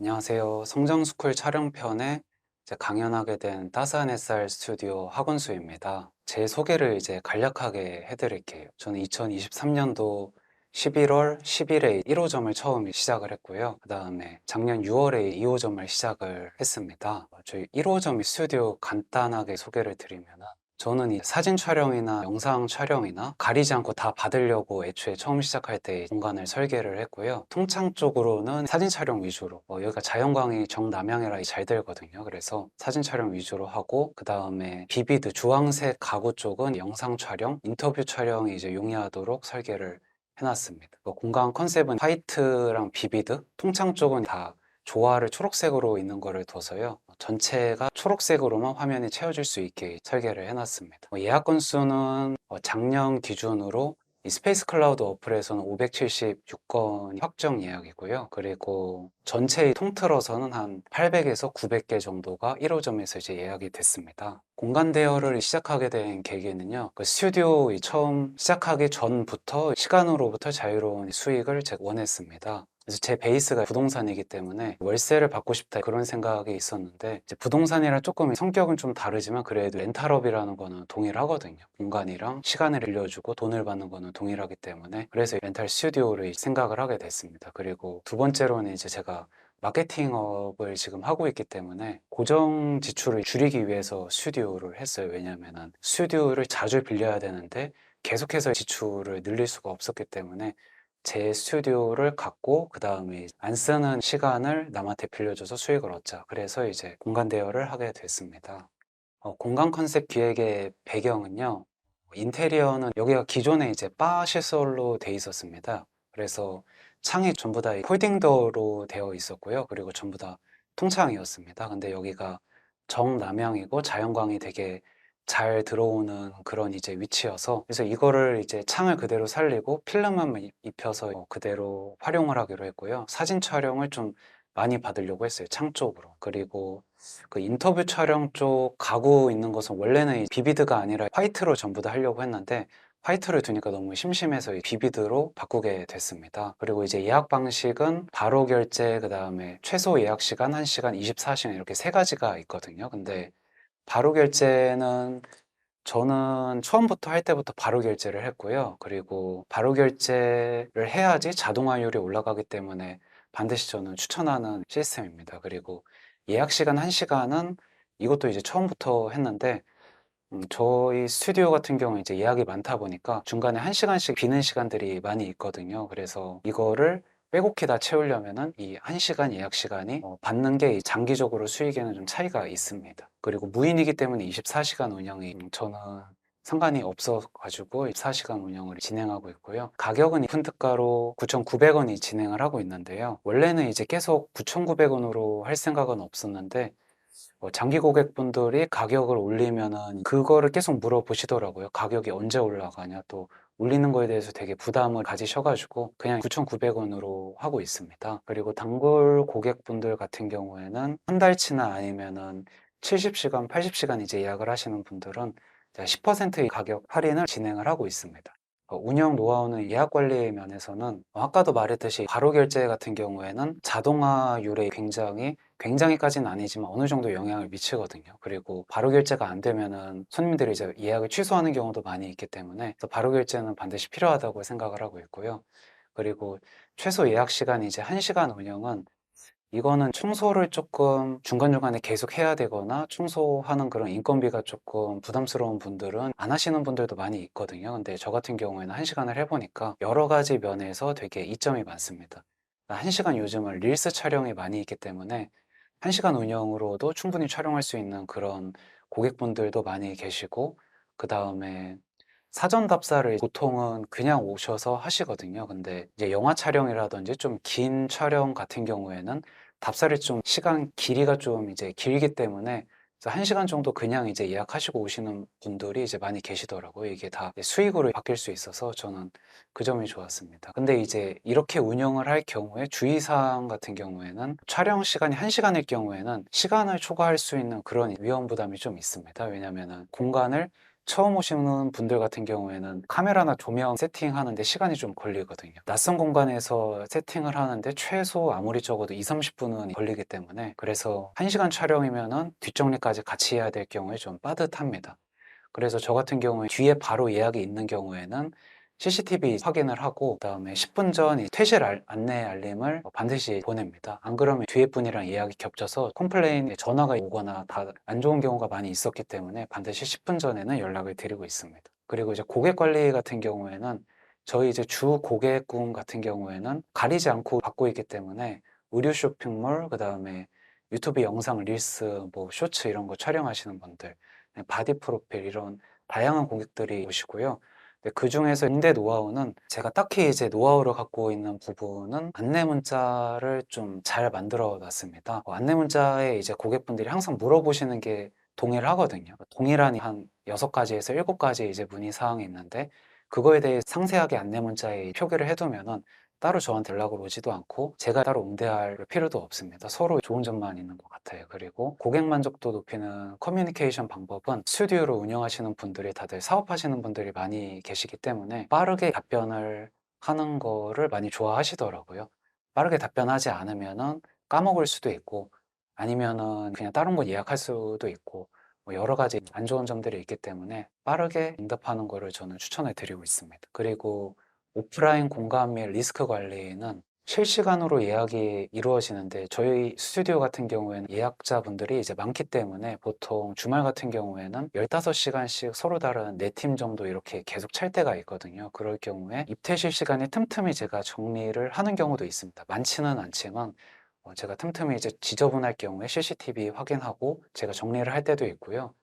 S4: 안녕하세요. 성장스쿨 촬영편에 이제 강연하게 된 따스한 햇살 스튜디오 학원수입니다. 제 소개를 이제 간략하게 해드릴게요. 저는 2023년도 11월 10일에 1호점을 처음 시작을 했고요. 그 다음에 작년 6월에 2호점을 시작을 했습니다. 저희 1호점 스튜디오 간단하게 소개를 드리면은 저는 이 사진 촬영이나 영상 촬영이나 가리지 않고 다 받으려고 애초에 처음 시작할 때 공간을 설계를 했고요. 통창 쪽으로는 사진 촬영 위주로, 여기가 자연광이 정남향이라 잘 되거든요. 그래서 사진 촬영 위주로 하고, 그 다음에 비비드, 주황색 가구 쪽은 영상 촬영, 인터뷰 촬영이 이제 용이하도록 설계를 해놨습니다. 공간 컨셉은 화이트랑 비비드, 통창 쪽은 다 조화를 초록색으로 있는 거를 둬서요. 전체가 초록색으로만 화면이 채워질 수 있게 설계를 해놨습니다. 예약 건수는 작년 기준으로 이 스페이스 클라우드 어플에서는 576건 확정 예약이고요. 그리고 전체 통틀어서는 한 800에서 900개 정도가 1호점에서 이제 예약이 됐습니다. 공간 대여를 시작하게 된 계기는요. 그 스튜디오 처음 시작하기 전부터 시간으로부터 자유로운 수익을 제가 원했습니다. 그래서 제 베이스가 부동산이기 때문에 월세를 받고 싶다 그런 생각이 있었는데 이제 부동산이랑 조금 성격은 좀 다르지만 그래도 렌탈업이라는 거는 동일하거든요. 공간이랑 시간을 빌려주고 돈을 받는 거는 동일하기 때문에 그래서 렌탈 스튜디오를 생각을 하게 됐습니다. 그리고 두 번째로는 이제 제가 마케팅업을 지금 하고 있기 때문에 고정 지출을 줄이기 위해서 스튜디오를 했어요. 왜냐하면 스튜디오를 자주 빌려야 되는데 계속해서 지출을 늘릴 수가 없었기 때문에 제 스튜디오를 갖고 그 다음에 안 쓰는 시간을 남한테 빌려줘서 수익을 얻자. 그래서 이제 공간 대여를 하게 됐습니다. 공간 컨셉 기획의 배경은요. 인테리어는 여기가 기존에 이제 바 시설로 돼 있었습니다. 그래서 창이 전부 다 폴딩도어로 되어 있었고요. 그리고 전부 다 통창이었습니다. 근데 여기가 정남향이고 자연광이 되게 잘 들어오는 그런 이제 위치여서 그래서 이거를 이제 창을 그대로 살리고 필름만 입혀서 그대로 활용을 하기로 했고요. 사진 촬영을 좀 많이 받으려고 했어요. 창 쪽으로. 그리고 그 인터뷰 촬영 쪽 가구 있는 것은 원래는 이 비비드가 아니라 화이트로 전부 다 하려고 했는데 화이트를 두니까 너무 심심해서 이 비비드로 바꾸게 됐습니다. 그리고 이제 예약 방식은 바로 결제, 그 다음에 최소 예약 시간 1시간, 24시간 이렇게 세 가지가 있거든요. 근데 바로 결제는 저는 처음부터 할 때부터 바로 결제를 했고요. 그리고 바로 결제를 해야지 자동화율이 올라가기 때문에 반드시 저는 추천하는 시스템입니다. 그리고 예약 시간 1시간은 이것도 이제 처음부터 했는데 저희 스튜디오 같은 경우 이제 예약이 많다 보니까 중간에 1시간씩 비는 시간들이 많이 있거든요. 그래서 이거를 빼곡히 다 채우려면은 이 1시간 예약 시간이 받는 게 장기적으로 수익에는 좀 차이가 있습니다. 그리고 무인이기 때문에 24시간 운영이 저는 상관이 없어가지고 24시간 운영을 진행하고 있고요. 가격은 오픈특가로 9,900원이 진행을 하고 있는데요. 원래는 이제 계속 9,900원으로 할 생각은 없었는데 장기 고객분들이 가격을 올리면은 그거를 계속 물어보시더라고요. 가격이 언제 올라가냐, 또 올리는 거에 대해서 되게 부담을 가지셔가지고 그냥 9,900원으로 하고 있습니다. 그리고 단골 고객분들 같은 경우에는 한 달치나 아니면은 70시간, 80시간 이제 예약을 하시는 분들은 10%의 가격 할인을 진행을 하고 있습니다. 운영 노하우는 예약 관리 면에서는 아까도 말했듯이 바로 결제 같은 경우에는 자동화율에 굉장히까지는 아니지만 어느 정도 영향을 미치거든요. 그리고 바로 결제가 안 되면은 손님들이 이제 예약을 취소하는 경우도 많이 있기 때문에 바로 결제는 반드시 필요하다고 생각을 하고 있고요. 그리고 최소 예약 시간이 이제 1시간 운영은 이거는 청소를 조금 중간중간에 계속 해야 되거나 청소하는 그런 인건비가 조금 부담스러운 분들은 안 하시는 분들도 많이 있거든요. 근데 저 같은 경우에는 1시간을 해보니까 여러 가지 면에서 되게 이점이 많습니다. 1시간 요즘은 릴스 촬영이 많이 있기 때문에 1시간 운영으로도 충분히 촬영할 수 있는 그런 고객분들도 많이 계시고, 그 다음에 사전 답사를 보통은 그냥 오셔서 하시거든요. 근데 이제 영화 촬영이라든지 좀 긴 촬영 같은 경우에는 답사를 좀 시간 길이가 좀 이제 길기 때문에 그래서 1시간 정도 그냥 이제 예약하시고 오시는 분들이 이제 많이 계시더라고요. 이게 다 수익으로 바뀔 수 있어서 저는 그 점이 좋았습니다. 근데 이제 이렇게 운영을 할 경우에 주의사항 같은 경우에는 촬영 시간이 1시간일 경우에는 시간을 초과할 수 있는 그런 위험 부담이 좀 있습니다. 왜냐면은 공간을 처음 오시는 분들 같은 경우에는 카메라나 조명 세팅하는데 시간이 좀 걸리거든요. 낯선 공간에서 세팅을 하는데 최소 아무리 적어도 2, 30분은 걸리기 때문에 그래서 1시간 촬영이면은 뒷정리까지 같이 해야 될 경우에 좀 빠듯합니다. 그래서 저 같은 경우에 뒤에 바로 예약이 있는 경우에는 CCTV 확인을 하고 그다음에 10분 전 이 퇴실 안내 알림을 반드시 보냅니다. 안 그러면 뒤에 분이랑 예약이 겹쳐서 컴플레인에 전화가 오거나 다 안 좋은 경우가 많이 있었기 때문에 반드시 10분 전에는 연락을 드리고 있습니다. 그리고 이제 고객 관리 같은 경우에는 저희 이제 주 고객군 같은 경우에는 가리지 않고 받고 있기 때문에 의류 쇼핑몰, 그다음에 유튜브 영상, 릴스, 뭐 쇼츠 이런 거 촬영하시는 분들, 바디 프로필 이런 다양한 고객들이 오시고요. 그 중에서 응대 노하우는 제가 딱히 이제 노하우를 갖고 있는 부분은 안내 문자를 좀 잘 만들어 놨습니다. 안내 문자에 이제 고객분들이 항상 물어보시는 게 동일하거든요. 동일한 한 6가지에서 7가지 이제 문의 사항이 있는데 그거에 대해 상세하게 안내 문자에 표기를 해두면은 따로 저한테 연락을 오지도 않고 제가 따로 응대할 필요도 없습니다. 서로 좋은 점만 있는 것 같아요. 그리고 고객 만족도 높이는 커뮤니케이션 방법은 스튜디오를 운영하시는 분들이 다들 사업하시는 분들이 많이 계시기 때문에 빠르게 답변을 하는 거를 많이 좋아하시더라고요. 빠르게 답변하지 않으면은 까먹을 수도 있고 아니면은 그냥 다른 거 예약할 수도 있고 뭐 여러 가지 안 좋은 점들이 있기 때문에 빠르게 응답하는 거를 저는 추천해 드리고 있습니다. 그리고 오프라인 공간 및 리스크 관리는 실시간으로 예약이 이루어지는데 저희 스튜디오 같은 경우에는 예약자분들이 이제 많기 때문에 보통 주말 같은 경우에는 15시간씩 서로 다른 4팀 정도 이렇게 계속 찰 때가 있거든요. 그럴 경우에 입퇴실 시간에 틈틈이 제가 정리를 하는 경우도 있습니다. 많지는 않지만 제가 틈틈이 이제 지저분할 경우에 CCTV 확인하고 제가 정리를 할 때도 있고요.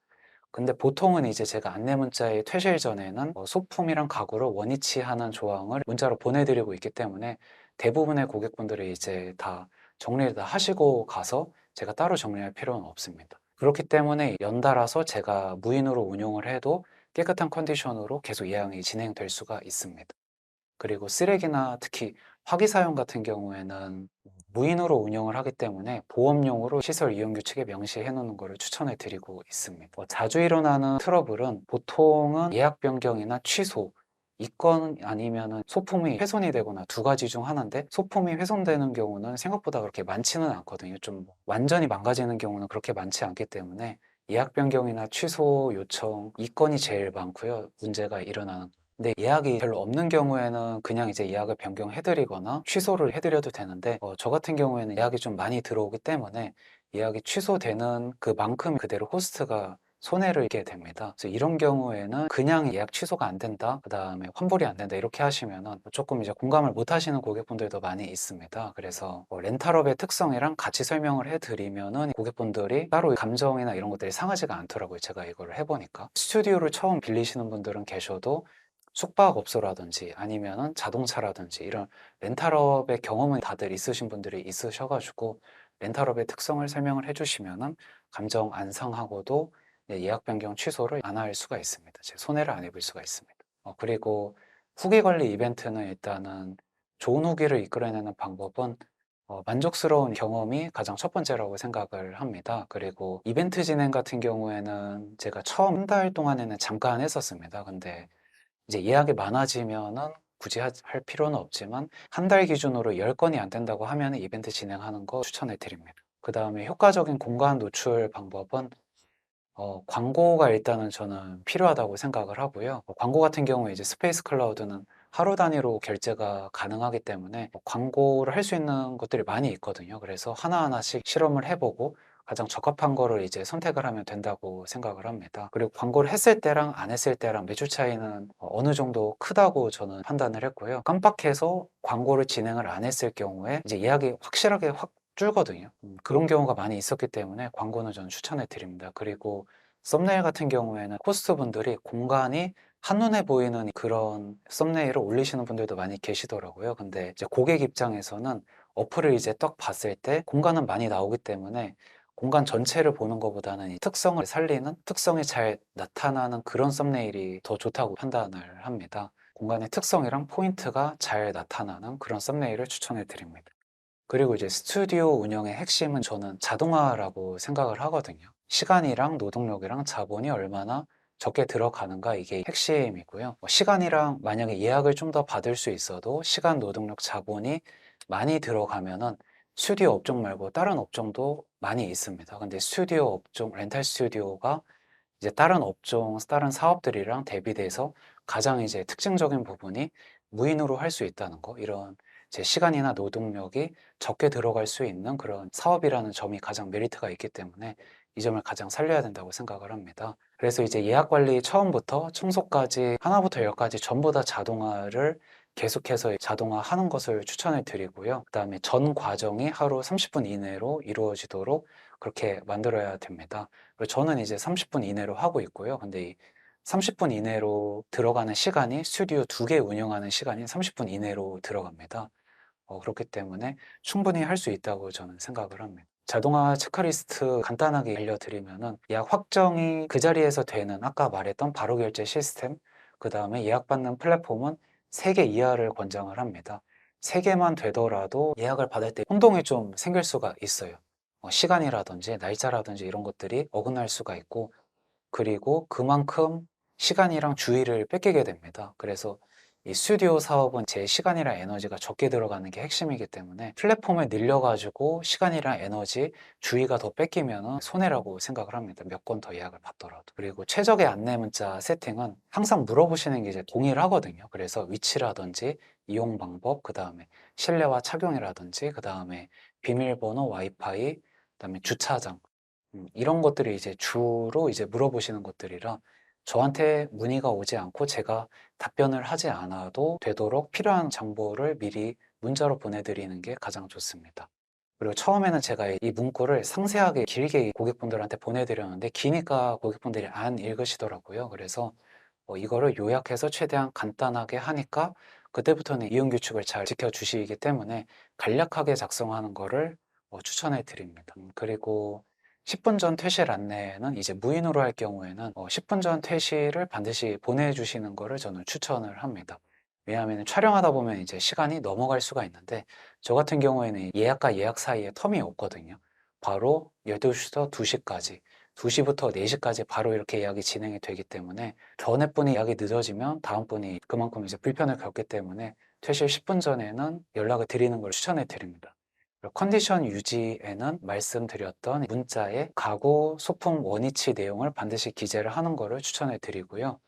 S4: 근데 보통은 이제 제가 안내 문자에 퇴실 전에는 소품이랑 가구를 원위치하는 조항을 문자로 보내드리고 있기 때문에 대부분의 고객분들이 이제 다 정리를 다 하시고 가서 제가 따로 정리할 필요는 없습니다. 그렇기 때문에 연달아서 제가 무인으로 운용을 해도 깨끗한 컨디션으로 계속 예약이 진행될 수가 있습니다. 그리고 쓰레기나 특히 화기사용 같은 경우에는 무인으로 운영을 하기 때문에 보험용으로 시설 이용 규칙에 명시해 놓는 것을 추천해 드리고 있습니다. 자주 일어나는 트러블은 보통은 예약 변경이나 취소, 이건 아니면은 소품이 훼손이 되거나 2가지 중 하나인데 소품이 훼손되는 경우는 생각보다 그렇게 많지는 않거든요. 좀 완전히 망가지는 경우는 그렇게 많지 않기 때문에 예약 변경이나 취소 요청 이 건이 제일 많고요. 문제가 일어나는. 근데 예약이 별로 없는 경우에는 그냥 이제 예약을 변경해드리거나 취소를 해드려도 되는데 저 같은 경우에는 예약이 좀 많이 들어오기 때문에 예약이 취소되는 그만큼 그대로 호스트가 손해를 입게 됩니다. 그래서 이런 경우에는 그냥 예약 취소가 안 된다, 그 다음에 환불이 안 된다 이렇게 하시면은 조금 이제 공감을 못 하시는 고객분들도 많이 있습니다. 그래서 렌탈업의 특성이랑 같이 설명을 해드리면은 고객분들이 따로 감정이나 이런 것들이 상하지가 않더라고요. 제가 이걸 해보니까 스튜디오를 처음 빌리시는 분들은 계셔도 숙박업소라든지 아니면은 자동차라든지 이런 렌탈업의 경험은 다들 있으신 분들이 있으셔가지고 렌탈업의 특성을 설명을 해주시면은 감정 안 상하고도 예약 변경 취소를 안 할 수가 있습니다. 제 손해를 안 입을 수가 있습니다. 그리고 후기 관리 이벤트는 일단은 좋은 후기를 이끌어내는 방법은 만족스러운 경험이 가장 첫 번째라고 생각을 합니다. 그리고 이벤트 진행 같은 경우에는 제가 처음 한 달 동안에는 잠깐 했었습니다. 근데 이제 예약이 많아지면은 굳이 할 필요는 없지만 한 달 기준으로 10건이 안 된다고 하면 이벤트 진행하는 거 추천해 드립니다. 그 다음에 효과적인 공간 노출 방법은 광고가 일단은 저는 필요하다고 생각을 하고요. 광고 같은 경우에 이제 스페이스 클라우드는 하루 단위로 결제가 가능하기 때문에 광고를 할 수 있는 것들이 많이 있거든요. 그래서 하나하나씩 실험을 해보고 가장 적합한 거를 이제 선택을 하면 된다고 생각을 합니다. 그리고 광고를 했을 때랑 안 했을 때랑 매출 차이는 어느 정도 크다고 저는 판단을 했고요. 깜빡해서 광고를 진행을 안 했을 경우에 이제 예약이 확실하게 확 줄거든요. 그런 경우가 많이 있었기 때문에 광고는 저는 추천해 드립니다. 그리고 썸네일 같은 경우에는 호스트분들이 공간이 한눈에 보이는 그런 썸네일을 올리시는 분들도 많이 계시더라고요. 근데 이제 고객 입장에서는 어플을 이제 딱 봤을 때 공간은 많이 나오기 때문에 공간 전체를 보는 것보다는 이 특성을 살리는, 특성이 잘 나타나는 그런 썸네일이 더 좋다고 판단을 합니다. 공간의 특성이랑 포인트가 잘 나타나는 그런 썸네일을 추천해 드립니다. 그리고 이제 스튜디오 운영의 핵심은 저는 자동화라고 생각을 하거든요. 시간이랑 노동력이랑 자본이 얼마나 적게 들어가는가, 이게 핵심이고요. 시간이랑 만약에 예약을 좀 더 받을 수 있어도 시간, 노동력, 자본이 많이 들어가면은 스튜디오 업종 말고 다른 업종도 많이 있습니다. 근데 스튜디오 업종, 렌탈 스튜디오가 이제 다른 업종, 다른 사업들이랑 대비돼서 가장 이제 특징적인 부분이 무인으로 할 수 있다는 거, 이런 제 시간이나 노동력이 적게 들어갈 수 있는 그런 사업이라는 점이 가장 메리트가 있기 때문에 이 점을 가장 살려야 된다고 생각을 합니다. 그래서 이제 예약 관리 처음부터 청소까지 하나부터 열까지 전부 다 자동화를 계속해서 자동화하는 것을 추천을 드리고요. 그다음에 전 과정이 하루 30분 이내로 이루어지도록 그렇게 만들어야 됩니다. 그리고 저는 이제 30분 이내로 하고 있고요. 근데 이 30분 이내로 들어가는 시간이 스튜디오 2개 운영하는 시간이 30분 이내로 들어갑니다. 그렇기 때문에 충분히 할 수 있다고 저는 생각을 합니다. 자동화 체크리스트 간단하게 알려드리면은 예약 확정이 그 자리에서 되는 아까 말했던 바로 결제 시스템, 그 다음에 예약받는 플랫폼은 3개 이하를 권장을 합니다. 3개만 되더라도 예약을 받을 때 혼동이 좀 생길 수가 있어요. 시간이라든지 날짜라든지 이런 것들이 어긋날 수가 있고, 그리고 그만큼 시간이랑 주의를 뺏기게 됩니다. 그래서 이 스튜디오 사업은 제 시간이랑 에너지가 적게 들어가는 게 핵심이기 때문에 플랫폼을 늘려가지고 시간이랑 에너지, 주의가 더 뺏기면 손해라고 생각을 합니다. 몇 건 더 예약을 받더라도. 그리고 최적의 안내 문자 세팅은 항상 물어보시는 게 이제 동일하거든요. 그래서 위치라든지 이용 방법, 그 다음에 실내화 착용이라든지, 그 다음에 비밀번호, 와이파이, 그 다음에 주차장, 이런 것들이 이제 주로 이제 물어보시는 것들이라 저한테 문의가 오지 않고 제가 답변을 하지 않아도 되도록 필요한 정보를 미리 문자로 보내드리는 게 가장 좋습니다. 그리고 처음에는 제가 이 문구를 상세하게 길게 고객분들한테 보내드렸는데 기니까 고객분들이 안 읽으시더라고요. 그래서 이거를 요약해서 최대한 간단하게 하니까 그때부터는 이용 규칙을 잘 지켜주시기 때문에 간략하게 작성하는 거를 추천해 드립니다. 그리고 10분 전 퇴실 안내는 이제 무인으로 할 경우에는 10분 전 퇴실을 반드시 보내주시는 거를 저는 추천을 합니다. 왜냐하면 촬영하다 보면 이제 시간이 넘어갈 수가 있는데 저 같은 경우에는 예약과 예약 사이에 텀이 없거든요. 바로 12시부터 2시까지, 2시부터 4시까지 바로 이렇게 예약이 진행이 되기 때문에 전에 분이 예약이 늦어지면 다음 분이 그만큼 이제 불편을 겪기 때문에 퇴실 10분 전에는 연락을 드리는 걸 추천해 드립니다. 그리고 컨디션 유지에는 말씀드렸던 문자에 가구, 소품, 원위치 내용을 반드시 기재를 하는 것을 추천해 드리고요.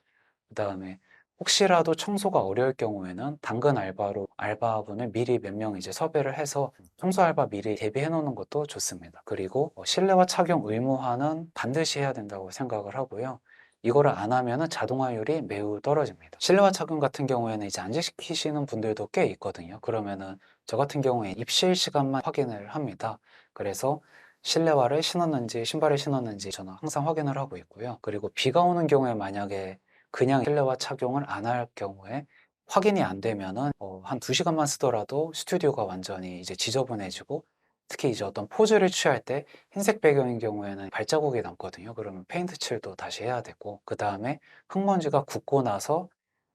S4: 그 다음에 혹시라도 청소가 어려울 경우에는 당근 알바로 알바분을 미리 몇 명 이제 섭외를 해서 청소 알바 미리 대비해 놓는 것도 좋습니다. 그리고 실내화 착용 의무화는 반드시 해야 된다고 생각을 하고요. 이거를 안 하면은 자동화율이 매우 떨어집니다. 실내화 착용 같은 경우에는 이제 안 지키시는 분들도 꽤 있거든요. 그러면은 저 같은 경우에 입실 시간만 확인을 합니다. 그래서 실내화를 신었는지 신발을 신었는지 저는 항상 확인을 하고 있고요. 그리고 비가 오는 경우에 만약에 그냥 실내화 착용을 안 할 경우에 확인이 안 되면은 한 2시간만 쓰더라도 스튜디오가 완전히 이제 지저분해지고, 특히 이제 어떤 포즈를 취할 때 흰색 배경인 경우에는 발자국이 남거든요. 그러면 페인트 칠도 다시 해야 되고, 그 다음에 흙먼지가 굳고 나서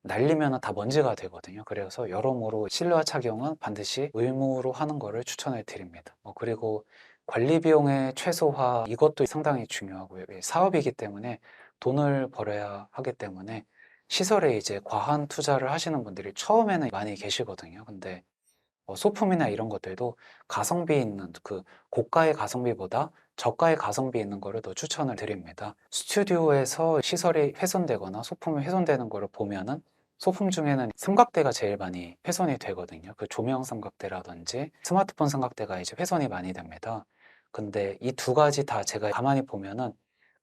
S4: 날리면 다 먼지가 되거든요. 그래서 여러모로 실내화 착용은 반드시 의무로 하는 거를 추천을 드립니다. 그리고 관리 비용의 최소화, 이것도 상당히 중요하고요. 사업이기 때문에 돈을 벌어야 하기 때문에 시설에 이제 과한 투자를 하시는 분들이 처음에는 많이 계시거든요. 근데 소품이나 이런 것들도 가성비 있는 그 고가의 가성비보다 저가의 가성비 있는 거를 더 추천을 드립니다. 스튜디오에서 시설이 훼손되거나 소품이 훼손되는 거를 보면은 소품 중에는 삼각대가 제일 많이 훼손이 되거든요. 그 조명 삼각대라든지 스마트폰 삼각대가 이제 훼손이 많이 됩니다. 근데 이 두 가지 다 제가 가만히 보면은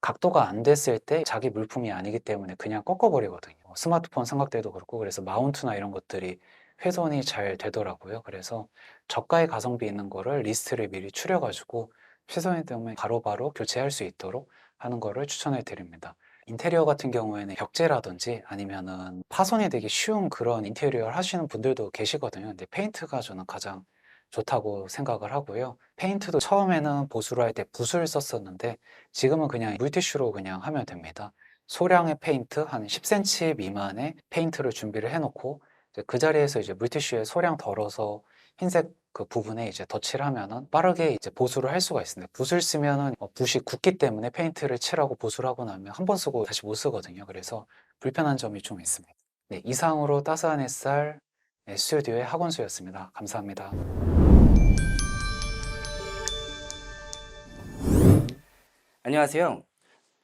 S4: 각도가 안 됐을 때 자기 물품이 아니기 때문에 그냥 꺾어버리거든요. 스마트폰 삼각대도 그렇고, 그래서 마운트나 이런 것들이 훼손이 잘 되더라고요. 그래서 저가의 가성비 있는 거를 리스트를 미리 추려가지고 훼손이 되면 바로바로 교체할 수 있도록 하는 거를 추천해 드립니다. 인테리어 같은 경우에는 벽재라든지 아니면은 파손이 되기 쉬운 그런 인테리어를 하시는 분들도 계시거든요. 근데 페인트가 저는 가장 좋다고 생각을 하고요. 페인트도 처음에는 보수로 할 때 붓을 썼었는데 지금은 그냥 물티슈로 그냥 하면 됩니다. 소량의 페인트, 한 10cm 미만의 페인트를 준비를 해놓고 이제 그 자리에서 이제 물티슈에 소량 덜어서 흰색 그 부분에 이제 덧칠을 하면은 빠르게 이제 보수를 할 수가 있습니다. 붓을 쓰면은 붓이 굳기 때문에 페인트를 칠하고 보수를 하고 나면 한 번 쓰고 다시 못 쓰거든요. 그래서 불편한 점이 좀 있습니다. 네, 이상으로 따스한 햇살 스튜디오의 학원수였습니다. 감사합니다.
S5: 안녕하세요.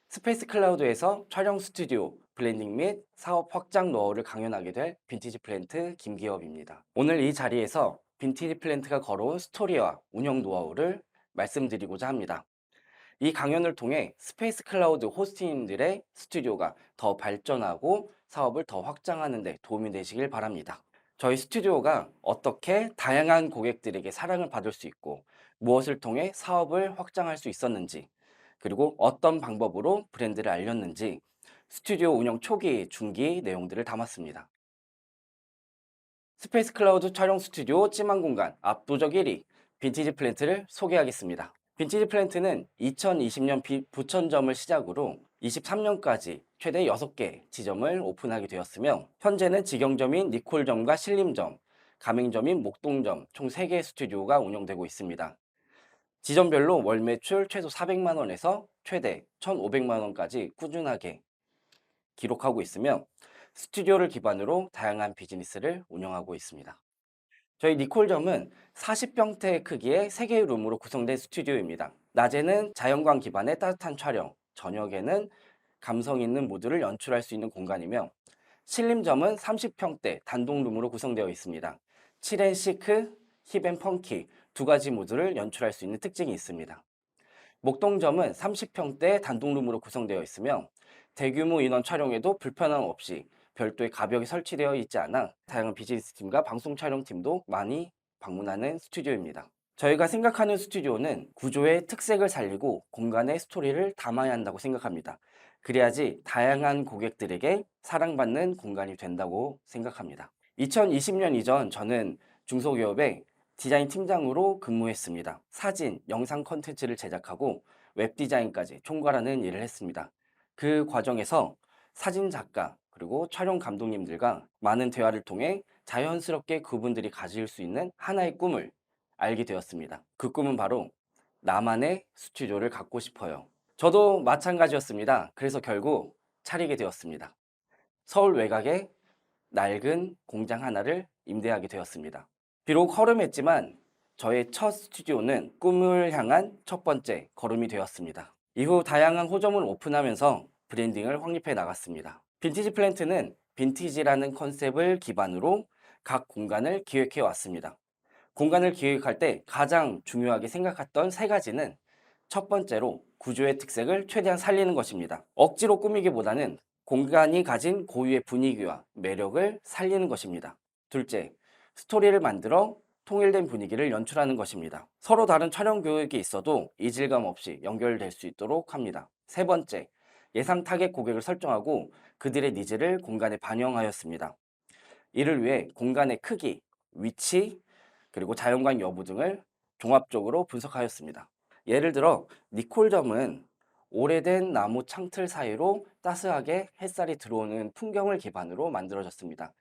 S5: 스페이스 클라우드에서 촬영 스튜디오, 블렌딩 및 사업 확장 노하우를 강연하게 될 빈티지 플랜트 김기업입니다. 오늘 이 자리에서 빈티지 플랜트가 걸어온 스토리와 운영 노하우를 말씀드리고자 합니다. 이 강연을 통해 스페이스 클라우드 호스팅들의 스튜디오가 더 발전하고 사업을 더 확장하는 데 도움이 되시길 바랍니다. 저희 스튜디오가 어떻게 다양한 고객들에게 사랑을 받을 수 있고 무엇을 통해 사업을 확장할 수 있었는지, 그리고 어떤 방법으로 브랜드를 알렸는지 스튜디오 운영 초기, 중기 내용들을 담았습니다. 스페이스 클라우드 촬영 스튜디오 찜한 공간 압도적 1위 빈티지 플랜트를 소개하겠습니다. 빈티지 플랜트는 2020년 부천점을 시작으로 23년까지 최대 6개 지점을 오픈하게 되었으며 현재는 직영점인 니콜점과 신림점, 가맹점인 목동점 총 3개의 스튜디오가 운영되고 있습니다. 지점별로 월 매출 최소 400만 원에서 최대 1,500만 원까지 꾸준하게 기록하고 있으며 스튜디오를 기반으로 다양한 비즈니스를 운영하고 있습니다. 저희 니콜점은 40평대 크기의 3개의 룸으로 구성된 스튜디오입니다. 낮에는 자연광 기반의 따뜻한 촬영, 저녁에는 감성 있는 모드를 연출할 수 있는 공간이며 신림점은 30평대 단독룸으로 구성되어 있습니다. 칠앤시크, 힙앤펑키 두 가지 모드를 연출할 수 있는 특징이 있습니다. 목동점은 30평대 단독룸으로 구성되어 있으며 대규모 인원 촬영에도 불편함 없이 별도의 가벽이 설치되어 있지 않아 다양한 비즈니스팀과 방송 촬영팀도 많이 방문하는 스튜디오입니다. 저희가 생각하는 스튜디오는 구조의 특색을 살리고 공간의 스토리를 담아야 한다고 생각합니다. 그래야지 다양한 고객들에게 사랑받는 공간이 된다고 생각합니다. 2020년 이전 저는 중소기업의 디자인 팀장으로 근무했습니다. 사진, 영상 콘텐츠를 제작하고 웹 디자인까지 총괄하는 일을 했습니다. 그 과정에서 사진 작가 그리고 촬영 감독님들과 많은 대화를 통해 자연스럽게 그분들이 가질 수 있는 하나의 꿈을 알게 되었습니다. 그 꿈은 바로 나만의 스튜디오를 갖고 싶어요. 저도 마찬가지였습니다. 그래서 결국 차리게 되었습니다. 서울 외곽에 낡은 공장 하나를 임대하게 되었습니다. 비록 허름했지만 저의 첫 스튜디오는 꿈을 향한 첫 번째 걸음이 되었습니다. 이후 다양한 호점을 오픈하면서 브랜딩을 확립해 나갔습니다. 빈티지 플랜트는 빈티지라는 컨셉을 기반으로 각 공간을 기획해 왔습니다. 공간을 기획할 때 가장 중요하게 생각했던 3가지는 첫 번째로 구조의 특색을 최대한 살리는 것입니다. 억지로 꾸미기보다는 공간이 가진 고유의 분위기와 매력을 살리는 것입니다. 둘째, 스토리를 만들어 통일된 분위기를 연출하는 것입니다. 서로 다른 촬영 교육이 있어도 이질감 없이 연결될 수 있도록 합니다. 세 번째, 예상 타겟 고객을 설정하고 그들의 니즈를 공간에 반영하였습니다. 이를 위해 공간의 크기, 위치, 그리고 자연광 여부 등을 종합적으로 분석하였습니다. 예를 들어 니콜점은 오래된 나무 창틀 사이로 따스하게 햇살이 들어오는 풍경을 기반으로 만들어졌습니다.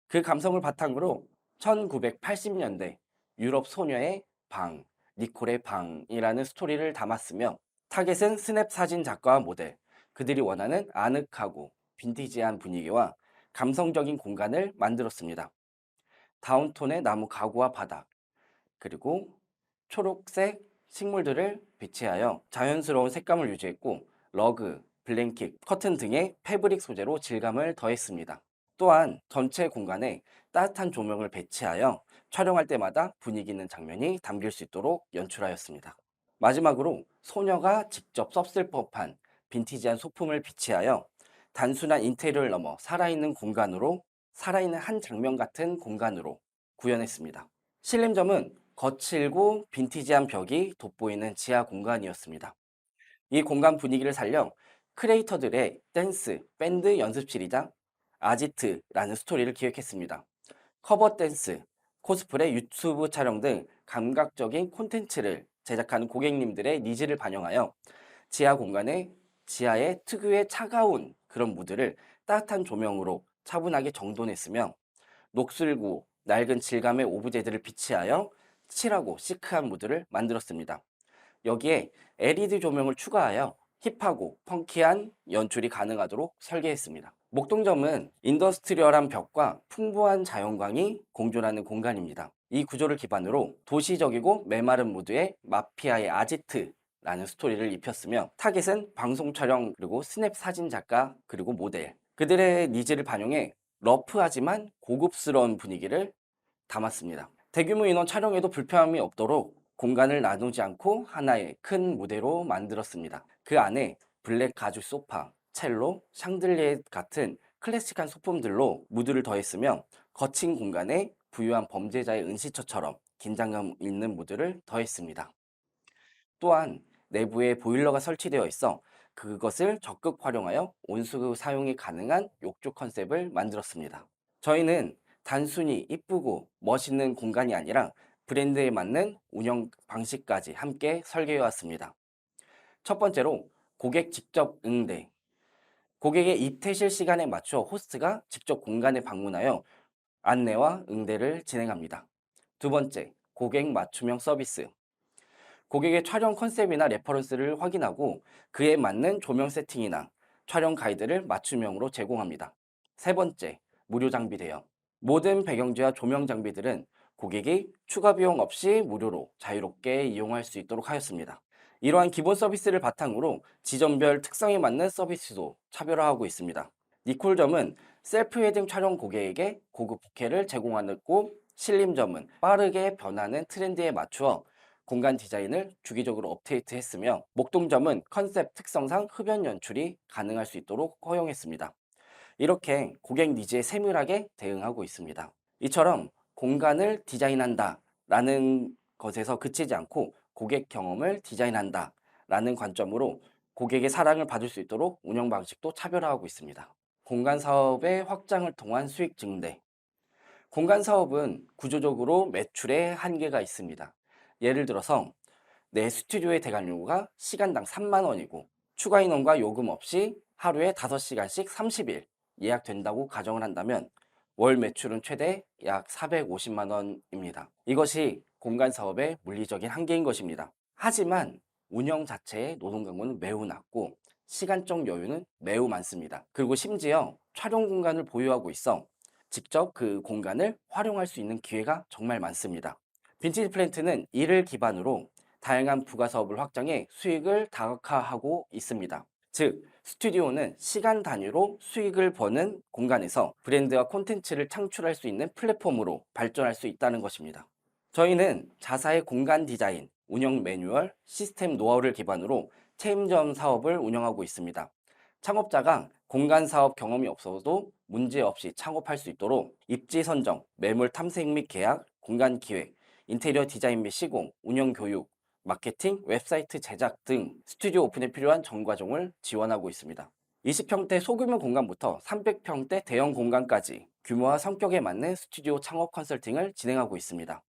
S5: 그 감성을 바탕으로 1980년대 유럽 소녀의 방, 니콜의 방이라는 스토리를 담았으며 타겟은 스냅 사진 작가와 모델, 그들이 원하는 아늑하고 빈티지한 분위기와 감성적인 공간을 만들었습니다. 다운톤의 나무 가구와 바닥, 그리고 초록색 식물들을 배치하여 자연스러운 색감을 유지했고 러그, 블랭킷, 커튼 등의 패브릭 소재로 질감을 더했습니다. 또한 전체 공간에 따뜻한 조명을 배치하여 촬영할 때마다 분위기 있는 장면이 담길 수 있도록 연출하였습니다. 마지막으로 소녀가 직접 썼을 법한 빈티지한 소품을 비치하여 단순한 인테리어를 넘어 살아있는 공간으로, 살아있는 한 장면 같은 공간으로 구현했습니다. 신림점은 거칠고 빈티지한 벽이 돋보이는 지하 공간이었습니다. 이 공간 분위기를 살려 크리에이터들의 댄스, 밴드 연습실이자 아지트라는 스토리를 기획했습니다. 커버 댄스, 코스프레, 유튜브 촬영 등 감각적인 콘텐츠를 제작하는 고객님들의 니즈를 반영하여 지하 공간에 지하의 특유의 차가운 그런 무드를 따뜻한 조명으로 차분하게 정돈했으며 녹슬고 낡은 질감의 오브제들을 비치하여 칠하고 시크한 무드를 만들었습니다. 여기에 LED 조명을 추가하여 힙하고 펑키한 연출이 가능하도록 설계했습니다. 목동점은 인더스트리얼한 벽과 풍부한 자연광이 공존하는 공간입니다. 이 구조를 기반으로 도시적이고 메마른 무드의 마피아의 아지트라는 스토리를 입혔으며 타겟은 방송 촬영 그리고 스냅 사진 작가 그리고 모델 그들의 니즈를 반영해 러프하지만 고급스러운 분위기를 담았습니다. 대규모 인원 촬영에도 불편함이 없도록 공간을 나누지 않고 하나의 큰 무대로 만들었습니다. 그 안에 블랙 가죽 소파, 첼로, 샹들리에 같은 클래식한 소품들로 무드를 더했으며 거친 공간에 부유한 범죄자의 은시처처럼 긴장감 있는 무드를 더했습니다. 또한 내부에 보일러가 설치되어 있어 그것을 적극 활용하여 온수 사용이 가능한 욕조 컨셉을 만들었습니다. 저희는 단순히 이쁘고 멋있는 공간이 아니라 브랜드에 맞는 운영 방식까지 함께 설계해 왔습니다. 첫 번째로 고객 직접 응대. 고객의 입퇴실 시간에 맞춰 호스트가 직접 공간에 방문하여 안내와 응대를 진행합니다. 두 번째, 고객 맞춤형 서비스. 고객의 촬영 컨셉이나 레퍼런스를 확인하고 그에 맞는 조명 세팅이나 촬영 가이드를 맞춤형으로 제공합니다. 세 번째, 무료 장비 대여. 모든 배경지와 조명 장비들은 고객이 추가 비용 없이 무료로 자유롭게 이용할 수 있도록 하였습니다. 이러한 기본 서비스를 바탕으로 지점별 특성에 맞는 서비스도 차별화하고 있습니다. 니콜점은 셀프 웨딩 촬영 고객에게 고급 부케를 제공하고 신림점은 빠르게 변하는 트렌드에 맞추어 공간 디자인을 주기적으로 업데이트했으며 목동점은 컨셉 특성상 흡연 연출이 가능할 수 있도록 허용했습니다. 이렇게 고객 니즈에 세밀하게 대응하고 있습니다. 이처럼 공간을 디자인한다 라는 것에서 그치지 않고 고객 경험을 디자인한다 라는 관점으로 고객의 사랑을 받을 수 있도록 운영 방식도 차별화하고 있습니다. 공간 사업의 확장을 통한 수익 증대. 공간 사업은 구조적으로 매출에 한계가 있습니다. 예를 들어서 내 스튜디오의 대관료가 시간당 3만 원이고 추가 인원과 요금 없이 하루에 5시간씩 30일 예약된다고 가정을 한다면 월 매출은 최대 약 450만 원입니다. 이것이 공간 사업의 물리적인 한계인 것입니다. 하지만 운영 자체의 노동 강도는 매우 낮고 시간적 여유는 매우 많습니다. 그리고 심지어 촬영 공간을 보유하고 있어 직접 그 공간을 활용할 수 있는 기회가 정말 많습니다. 빈티지 플랜트는 이를 기반으로 다양한 부가 사업을 확장해 수익을 다각화하고 있습니다. 즉, 스튜디오는 시간 단위로 수익을 버는 공간에서 브랜드와 콘텐츠를 창출할 수 있는 플랫폼으로 발전할 수 있다는 것입니다. 저희는 자사의 공간 디자인, 운영 매뉴얼, 시스템 노하우를 기반으로 체인점 사업을 운영하고 있습니다. 창업자가 공간 사업 경험이 없어도 문제없이 창업할 수 있도록 입지 선정, 매물 탐색 및 계약, 공간 기획, 인테리어 디자인 및 시공, 운영 교육, 마케팅, 웹사이트 제작 등 스튜디오 오픈에 필요한 전 과정을 지원하고 있습니다. 20평대 소규모 공간부터 300평대 대형 공간까지 규모와 성격에 맞는 스튜디오 창업 컨설팅을 진행하고 있습니다.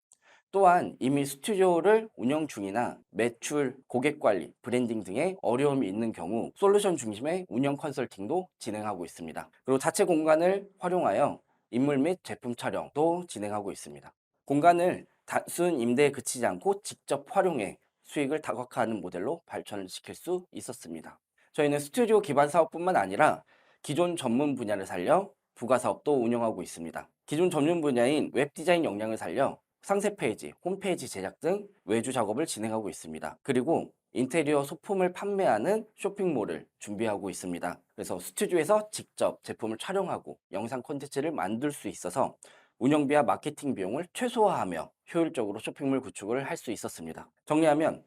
S5: 또한 이미 스튜디오를 운영 중이나 매출, 고객 관리, 브랜딩 등의 어려움이 있는 경우 솔루션 중심의 운영 컨설팅도 진행하고 있습니다. 그리고 자체 공간을 활용하여 인물 및 제품 촬영도 진행하고 있습니다. 공간을 단순 임대에 그치지 않고 직접 활용해 수익을 다각화하는 모델로 발전을 시킬 수 있었습니다. 저희는 스튜디오 기반 사업뿐만 아니라 기존 전문 분야를 살려 부가 사업도 운영하고 있습니다. 기존 전문 분야인 웹 디자인 역량을 살려 상세 페이지, 홈페이지 제작 등 외주 작업을 진행하고 있습니다. 그리고 인테리어 소품을 판매하는 쇼핑몰을 준비하고 있습니다. 그래서 스튜디오에서 직접 제품을 촬영하고 영상 콘텐츠를 만들 수 있어서 운영비와 마케팅 비용을 최소화하며 효율적으로 쇼핑몰 구축을 할 수 있었습니다. 정리하면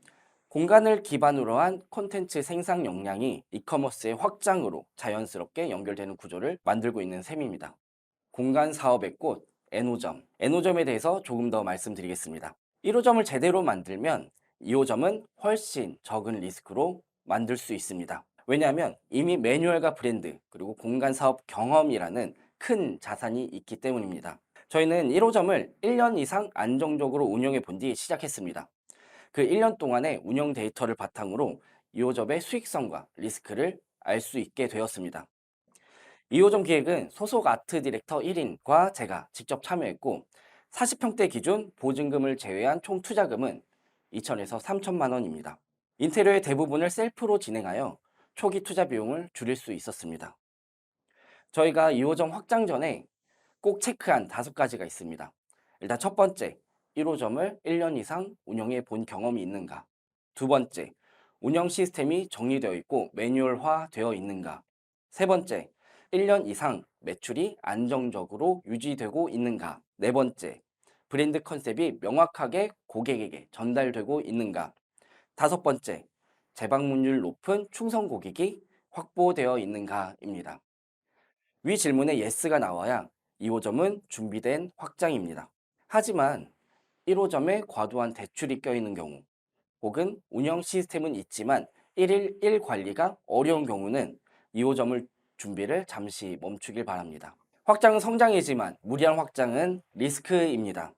S5: 공간을 기반으로 한 콘텐츠 생산 역량이 이커머스의 확장으로 자연스럽게 연결되는 구조를 만들고 있는 셈입니다. 공간 사업의 꽃, N호점. N호점에 대해서 조금 더 말씀드리겠습니다. 1호점을 제대로 만들면 2호점은 훨씬 적은 리스크로 만들 수 있습니다. 왜냐하면 이미 매뉴얼과 브랜드, 그리고 공간 사업 경험이라는 큰 자산이 있기 때문입니다. 저희는 1호점을 1년 이상 안정적으로 운영해 본 뒤 시작했습니다. 그 1년 동안의 운영 데이터를 바탕으로 2호점의 수익성과 리스크를 알 수 있게 되었습니다. 2호점 기획은 소속 아트 디렉터 1인과 제가 직접 참여했고 40평대 기준 보증금을 제외한 총 투자금은 2천에서 3천만 원입니다. 인테리어의 대부분을 셀프로 진행하여 초기 투자 비용을 줄일 수 있었습니다. 저희가 2호점 확장 전에 꼭 체크한 5가지가 있습니다. 일단 첫 번째, 1호점을 1년 이상 운영해 본 경험이 있는가? 두 번째, 운영 시스템이 정리되어 있고 매뉴얼화 되어 있는가? 세 번째, 1년 이상 매출이 안정적으로 유지되고 있는가? 네 번째, 브랜드 컨셉이 명확하게 고객에게 전달되고 있는가? 다섯 번째, 재방문율 높은 충성 고객이 확보되어 있는가입니다. 위 질문에 예스가 나와야 2호점은 준비된 확장입니다. 하지만 1호점에 과도한 대출이 껴있는 경우 혹은 운영 시스템은 있지만 1일 1 관리가 어려운 경우는 2호점을 준비를 잠시 멈추길 바랍니다. 확장은 성장이지만 무리한 확장은 리스크입니다.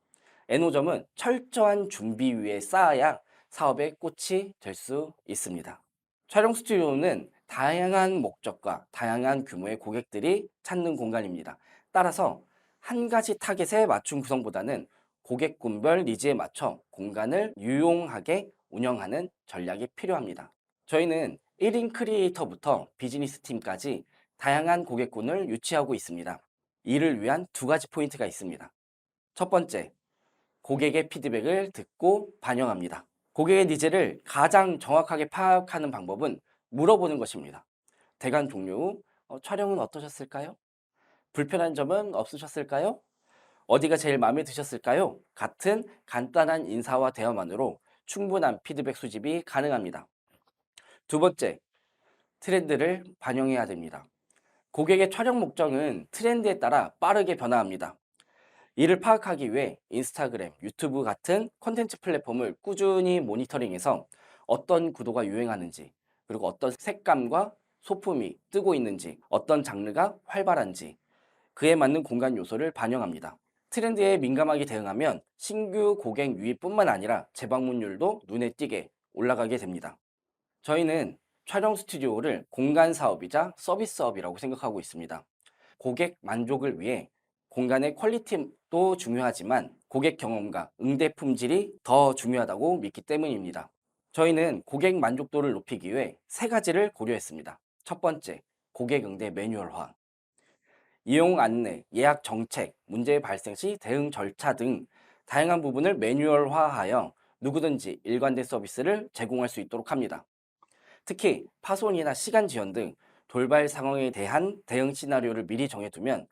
S5: N호점은 철저한 준비 위에 쌓아야 사업의 꽃이 될 수 있습니다. 촬영 스튜디오는 다양한 목적과 다양한 규모의 고객들이 찾는 공간입니다. 따라서 한 가지 타겟에 맞춘 구성보다는 고객군별 니즈에 맞춰 공간을 유용하게 운영하는 전략이 필요합니다. 저희는 1인 크리에이터부터 비즈니스 팀까지 다양한 고객군을 유치하고 있습니다. 이를 위한 2가지 포인트가 있습니다. 첫 번째, 고객의 피드백을 듣고 반영합니다. 고객의 니즈를 가장 정확하게 파악하는 방법은 물어보는 것입니다. 대관 종료 후 촬영은 어떠셨을까요? 불편한 점은 없으셨을까요? 어디가 제일 마음에 드셨을까요? 같은 간단한 인사와 대화만으로 충분한 피드백 수집이 가능합니다. 두 번째, 트렌드를 반영해야 됩니다. 고객의 촬영 목적은 트렌드에 따라 빠르게 변화합니다. 이를 파악하기 위해 인스타그램, 유튜브 같은 콘텐츠 플랫폼을 꾸준히 모니터링해서 어떤 구도가 유행하는지, 그리고 어떤 색감과 소품이 뜨고 있는지, 어떤 장르가 활발한지, 그에 맞는 공간 요소를 반영합니다. 트렌드에 민감하게 대응하면 신규 고객 유입뿐만 아니라 재방문율도 눈에 띄게 올라가게 됩니다. 저희는 촬영 스튜디오를 공간 사업이자 서비스 사업이라고 생각하고 있습니다. 고객 만족을 위해 공간의 퀄리티도 중요하지만 고객 경험과 응대 품질이 더 중요하다고 믿기 때문입니다. 저희는 고객 만족도를 높이기 위해 3가지를 고려했습니다. 첫 번째, 고객 응대 매뉴얼화. 이용 안내, 예약 정책, 문제 발생 시 대응 절차 등 다양한 부분을 매뉴얼화하여 누구든지 일관된 서비스를 제공할 수 있도록 합니다. 특히 파손이나 시간 지연 등 돌발 상황에 대한 대응 시나리오를 미리 정해두면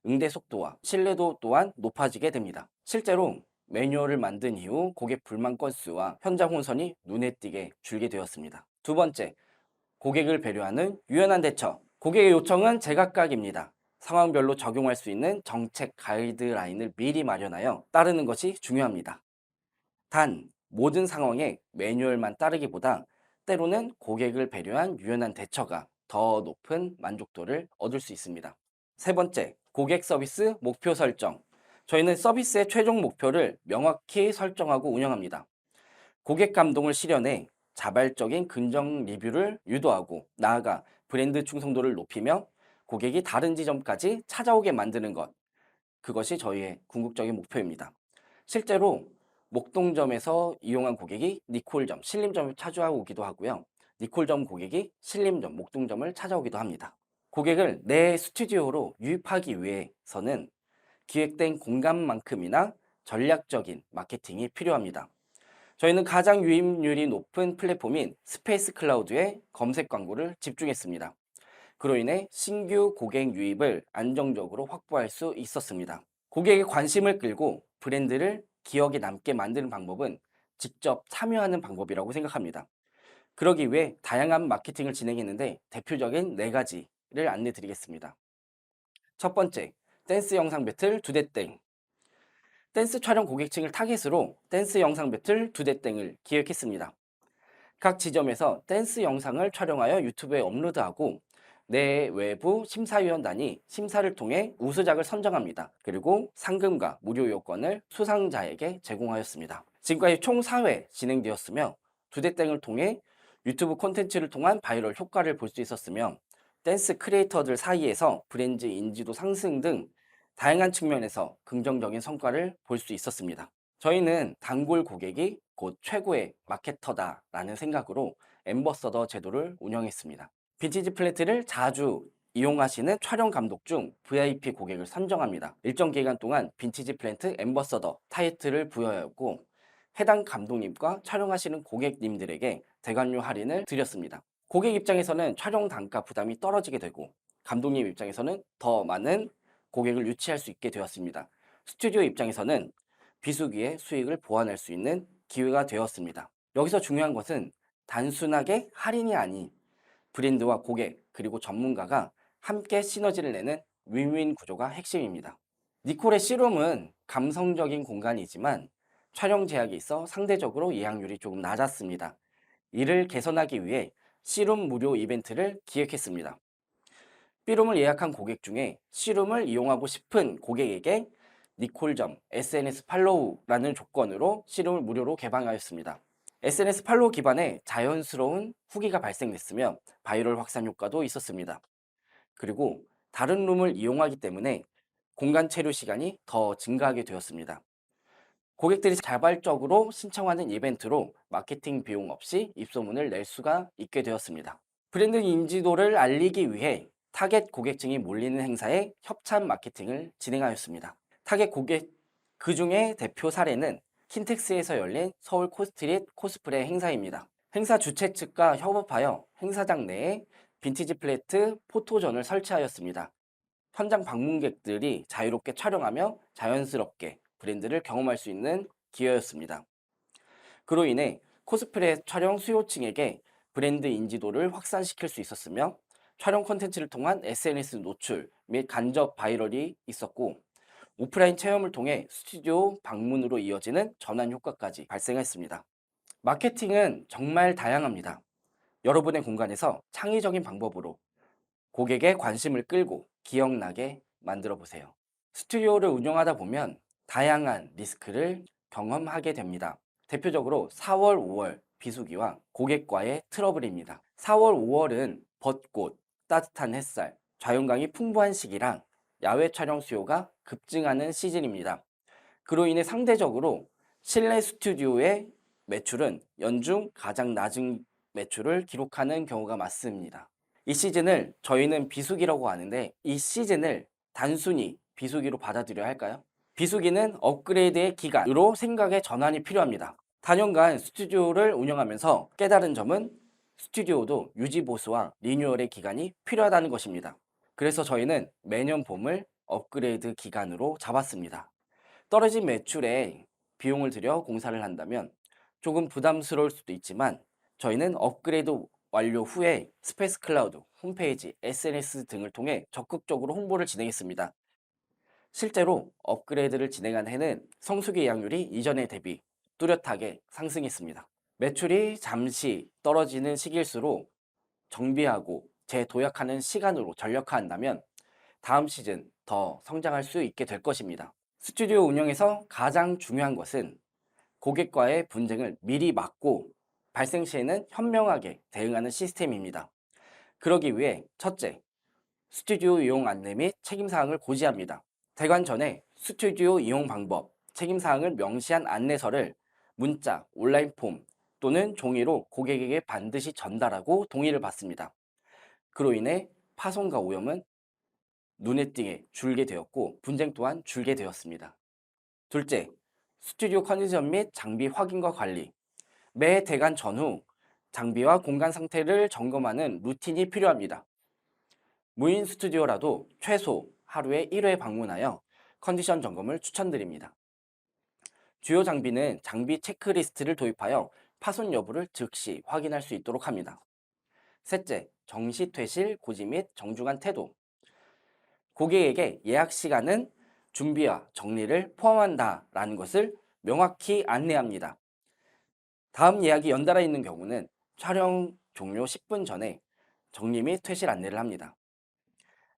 S5: 응대 속도와 신뢰도 또한 높아지게 됩니다. 실제로 매뉴얼을 만든 이후 고객 불만 건수와 현장 혼선이 눈에 띄게 줄게 되었습니다. 두 번째, 고객을 배려하는 유연한 대처. 고객의 요청은 제각각입니다. 상황별로 적용할 수 있는 정책 가이드라인을 미리 마련하여 따르는 것이 중요합니다. 단, 모든 상황에 매뉴얼만 따르기보다 때로는 고객을 배려한 유연한 대처가 더 높은 만족도를 얻을 수 있습니다. 세 번째, 고객 서비스 목표 설정. 저희는 서비스의 최종 목표를 명확히 설정하고 운영합니다. 고객 감동을 실현해 자발적인 긍정 리뷰를 유도하고 나아가 브랜드 충성도를 높이며 고객이 다른 지점까지 찾아오게 만드는 것. 그것이 저희의 궁극적인 목표입니다. 실제로 목동점에서 이용한 고객이 니콜점, 신림점을 찾아오기도 하고요. 니콜점 고객이 신림점, 목동점을 찾아오기도 합니다. 고객을 내 스튜디오로 유입하기 위해서는 기획된 공간만큼이나 전략적인 마케팅이 필요합니다. 저희는 가장 유입률이 높은 플랫폼인 스페이스 클라우드에 검색 광고를 집중했습니다. 그로 인해 신규 고객 유입을 안정적으로 확보할 수 있었습니다. 고객의 관심을 끌고 브랜드를 기억에 남게 만드는 방법은 직접 참여하는 방법이라고 생각합니다. 그러기 위해 다양한 마케팅을 진행했는데 대표적인 4가지를 안내 드리겠습니다. 첫 번째, 댄스 영상 배틀 2대땡. 댄스 촬영 고객층을 타겟으로 댄스 영상 배틀 2대땡을 기획했습니다. 각 지점에서 댄스 영상을 촬영하여 유튜브에 업로드하고 내 외부 심사위원단이 심사를 통해 우수작을 선정합니다. 그리고 상금과 무료 요건을 수상자에게 제공하였습니다. 지금까지 총 4회 진행되었으며 두대땡을 통해 유튜브 콘텐츠를 통한 바이럴 효과를 볼 수 있었으며 댄스 크리에이터들 사이에서 브랜드 인지도 상승 등 다양한 측면에서 긍정적인 성과를 볼 수 있었습니다. 저희는 단골 고객이 곧 최고의 마케터다라는 생각으로 앰버서더 제도를 운영했습니다. 빈티지 플랜트를 자주 이용하시는 촬영 감독 중 VIP 고객을 선정합니다. 일정 기간 동안 빈티지 플랜트 앰버서더 타이틀을 부여하였고 해당 감독님과 촬영하시는 고객님들에게 대관료 할인을 드렸습니다. 고객 입장에서는 촬영 단가 부담이 떨어지게 되고 감독님 입장에서는 더 많은 고객을 유치할 수 있게 되었습니다. 스튜디오 입장에서는 비수기의 수익을 보완할 수 있는 기회가 되었습니다. 여기서 중요한 것은 단순하게 할인이 아닌 브랜드와 고객 그리고 전문가가 함께 시너지를 내는 윈윈 구조가 핵심입니다. 니콜의 씨룸은 감성적인 공간이지만 촬영 제약이 있어 상대적으로 예약률이 조금 낮았습니다. 이를 개선하기 위해 씨룸 무료 이벤트를 기획했습니다. B룸을 예약한 고객 중에 C룸을 이용하고 싶은 고객에게 니콜점 SNS 팔로우라는 조건으로 C룸을 무료로 개방하였습니다. SNS 팔로우 기반의 자연스러운 후기가 발생됐으며 바이럴 확산 효과도 있었습니다. 그리고 다른 룸을 이용하기 때문에 공간 체류 시간이 더 증가하게 되었습니다. 고객들이 자발적으로 신청하는 이벤트로 마케팅 비용 없이 입소문을 낼 수가 있게 되었습니다. 브랜드 인지도를 알리기 위해 타겟 고객층이 몰리는 행사에 협찬 마케팅을 진행하였습니다. 타겟 고객 그 중에 대표 사례는 킨텍스에서 열린 서울 코스트릿 코스프레 행사입니다. 행사 주최 측과 협업하여 행사장 내에 빈티지 플랜트 포토존을 설치하였습니다. 현장 방문객들이 자유롭게 촬영하며 자연스럽게 브랜드를 경험할 수 있는 기회였습니다. 그로 인해 코스프레 촬영 수요층에게 브랜드 인지도를 확산시킬 수 있었으며 촬영 콘텐츠를 통한 SNS 노출 및 간접 바이럴이 있었고 오프라인 체험을 통해 스튜디오 방문으로 이어지는 전환 효과까지 발생했습니다. 마케팅은 정말 다양합니다. 여러분의 공간에서 창의적인 방법으로 고객의 관심을 끌고 기억나게 만들어 보세요. 스튜디오를 운영하다 보면 다양한 리스크를 경험하게 됩니다. 대표적으로 4월, 5월 비수기와 고객과의 트러블입니다. 4월, 5월은 벚꽃, 따뜻한 햇살, 자연광이 풍부한 시기랑 야외 촬영 수요가 급증하는 시즌입니다. 그로 인해 상대적으로 실내 스튜디오의 매출은 연중 가장 낮은 매출을 기록하는 경우가 많습니다. 이 시즌을 저희는 비수기라고 하는데 이 시즌을 단순히 비수기로 받아들여야 할까요? 비수기는 업그레이드의 기간으로 생각의 전환이 필요합니다. 단연간 스튜디오를 운영하면서 깨달은 점은 스튜디오도 유지보수와 리뉴얼의 기간이 필요하다는 것입니다. 그래서 저희는 매년 봄을 업그레이드 기간으로 잡았습니다. 떨어진 매출에 비용을 들여 공사를 한다면 조금 부담스러울 수도 있지만 저희는 업그레이드 완료 후에 스페이스 클라우드, 홈페이지, SNS 등을 통해 적극적으로 홍보를 진행했습니다. 실제로 업그레이드를 진행한 해는 성수기 예약률이 이전에 대비 뚜렷하게 상승했습니다. 매출이 잠시 떨어지는 시기일수록 정비하고 재도약하는 시간으로 전력화한다면 다음 시즌 더 성장할 수 있게 될 것입니다. 스튜디오 운영에서 가장 중요한 것은 고객과의 분쟁을 미리 막고 발생 시에는 현명하게 대응하는 시스템입니다. 그러기 위해 첫째, 스튜디오 이용 안내 및 책임사항을 고지합니다. 대관 전에 스튜디오 이용 방법, 책임사항을 명시한 안내서를 문자, 온라인 폼 또는 종이로 고객에게 반드시 전달하고 동의를 받습니다. 그로 인해 파손과 오염은 눈에 띄게 줄게 되었고 분쟁 또한 줄게 되었습니다. 둘째, 스튜디오 컨디션 및 장비 확인과 관리. 매 대관 전후 장비와 공간 상태를 점검하는 루틴이 필요합니다. 무인 스튜디오라도 최소 하루에 1회 방문하여 컨디션 점검을 추천드립니다. 주요 장비는 장비 체크리스트를 도입하여 파손 여부를 즉시 확인할 수 있도록 합니다. 셋째, 정시 퇴실 고지 및 정중한 태도. 고객에게 예약 시간은 준비와 정리를 포함한다라는 것을 명확히 안내합니다. 다음 예약이 연달아 있는 경우는 촬영 종료 10분 전에 정리 및 퇴실 안내를 합니다.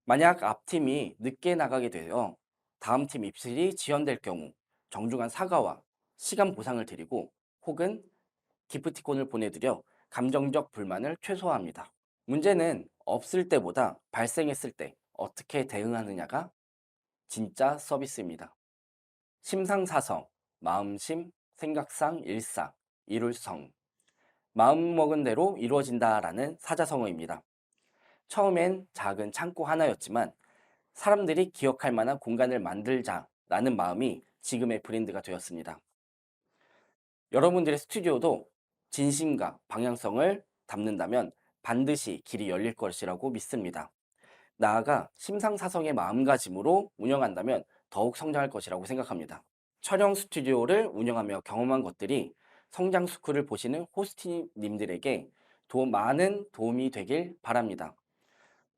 S5: 만약 앞팀이 늦게 나가게 되어 다음 팀 입실이 지연될 경우 정중한 사과와 시간 보상을 드리고 혹은 기프티콘을 보내드려 감정적 불만을 최소화합니다. 문제는 없을 때보다 발생했을 때 어떻게 대응하느냐가 진짜 서비스입니다. 심상사성, 마음심, 생각상, 일상, 이룰성. 마음먹은 대로 이루어진다라는 사자성어입니다. 처음엔 작은 창고 하나였지만 사람들이 기억할 만한 공간을 만들자라는 마음이 지금의 브랜드가 되었습니다. 여러분들의 스튜디오도 진심과 방향성을 담는다면 반드시 길이 열릴 것이라고 믿습니다. 나아가 심상사성의 마음가짐으로 운영한다면 더욱 성장할 것이라고 생각합니다. 촬영 스튜디오를 운영하며 경험한 것들이 성장 스쿨을 보시는 호스트님들에게 많은 도움이 되길 바랍니다.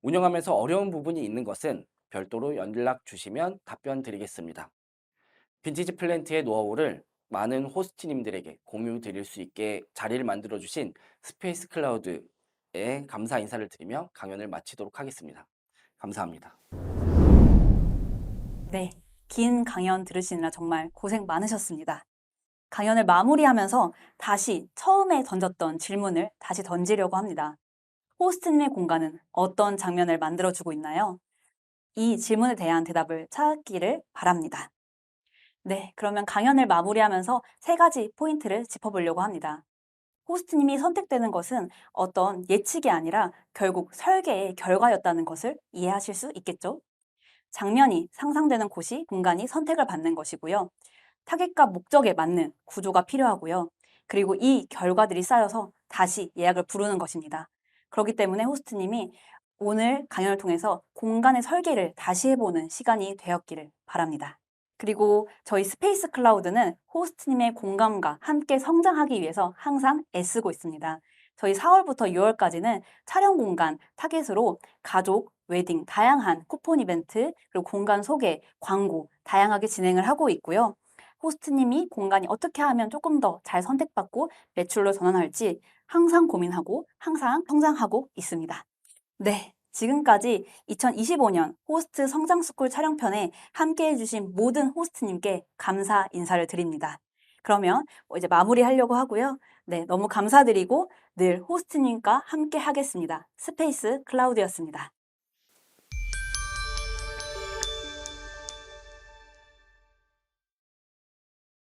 S5: 운영하면서 어려운 부분이 있는 것은 별도로 연락 주시면 답변 드리겠습니다. 빈티지 플랜트의 노하우를 많은 호스트님들에게 공유 드릴 수 있게 자리를 만들어 주신 스페이스 클라우드에 감사 인사를 드리며 강연을 마치도록 하겠습니다. 감사합니다.
S1: 네, 긴 강연 들으시느라 정말 고생 많으셨습니다. 강연을 마무리하면서 다시 처음에 던졌던 질문을 다시 던지려고 합니다. 호스트님의 공간은 어떤 장면을 만들어주고 있나요? 이 질문에 대한 대답을 찾기를 바랍니다. 네, 그러면 강연을 마무리하면서 3가지 포인트를 짚어보려고 합니다. 호스트님이 선택되는 것은 어떤 예측이 아니라 결국 설계의 결과였다는 것을 이해하실 수 있겠죠? 장면이 상상되는 곳이 공간이 선택을 받는 것이고요. 타겟과 목적에 맞는 구조가 필요하고요. 그리고 이 결과들이 쌓여서 다시 예약을 부르는 것입니다. 그렇기 때문에 호스트님이 오늘 강연을 통해서 공간의 설계를 다시 해보는 시간이 되었기를 바랍니다. 그리고 저희 스페이스 클라우드는 호스트님의 공감과 함께 성장하기 위해서 항상 애쓰고 있습니다. 저희 4월부터 6월까지는 촬영 공간 타겟으로 가족, 웨딩, 다양한 쿠폰 이벤트, 그리고 공간 소개, 광고 다양하게 진행을 하고 있고요. 호스트님이 공간이 어떻게 하면 조금 더 잘 선택받고 매출로 전환할지 항상 고민하고 항상 성장하고 있습니다. 네, 지금까지 2025년 호스트 성장스쿨 촬영편에 함께 해주신 모든 호스트님께 감사 인사를 드립니다. 그러면 이제 마무리하려고 하고요. 네, 너무 감사드리고 늘 호스트님과 함께 하겠습니다. 스페이스 클라우드였습니다.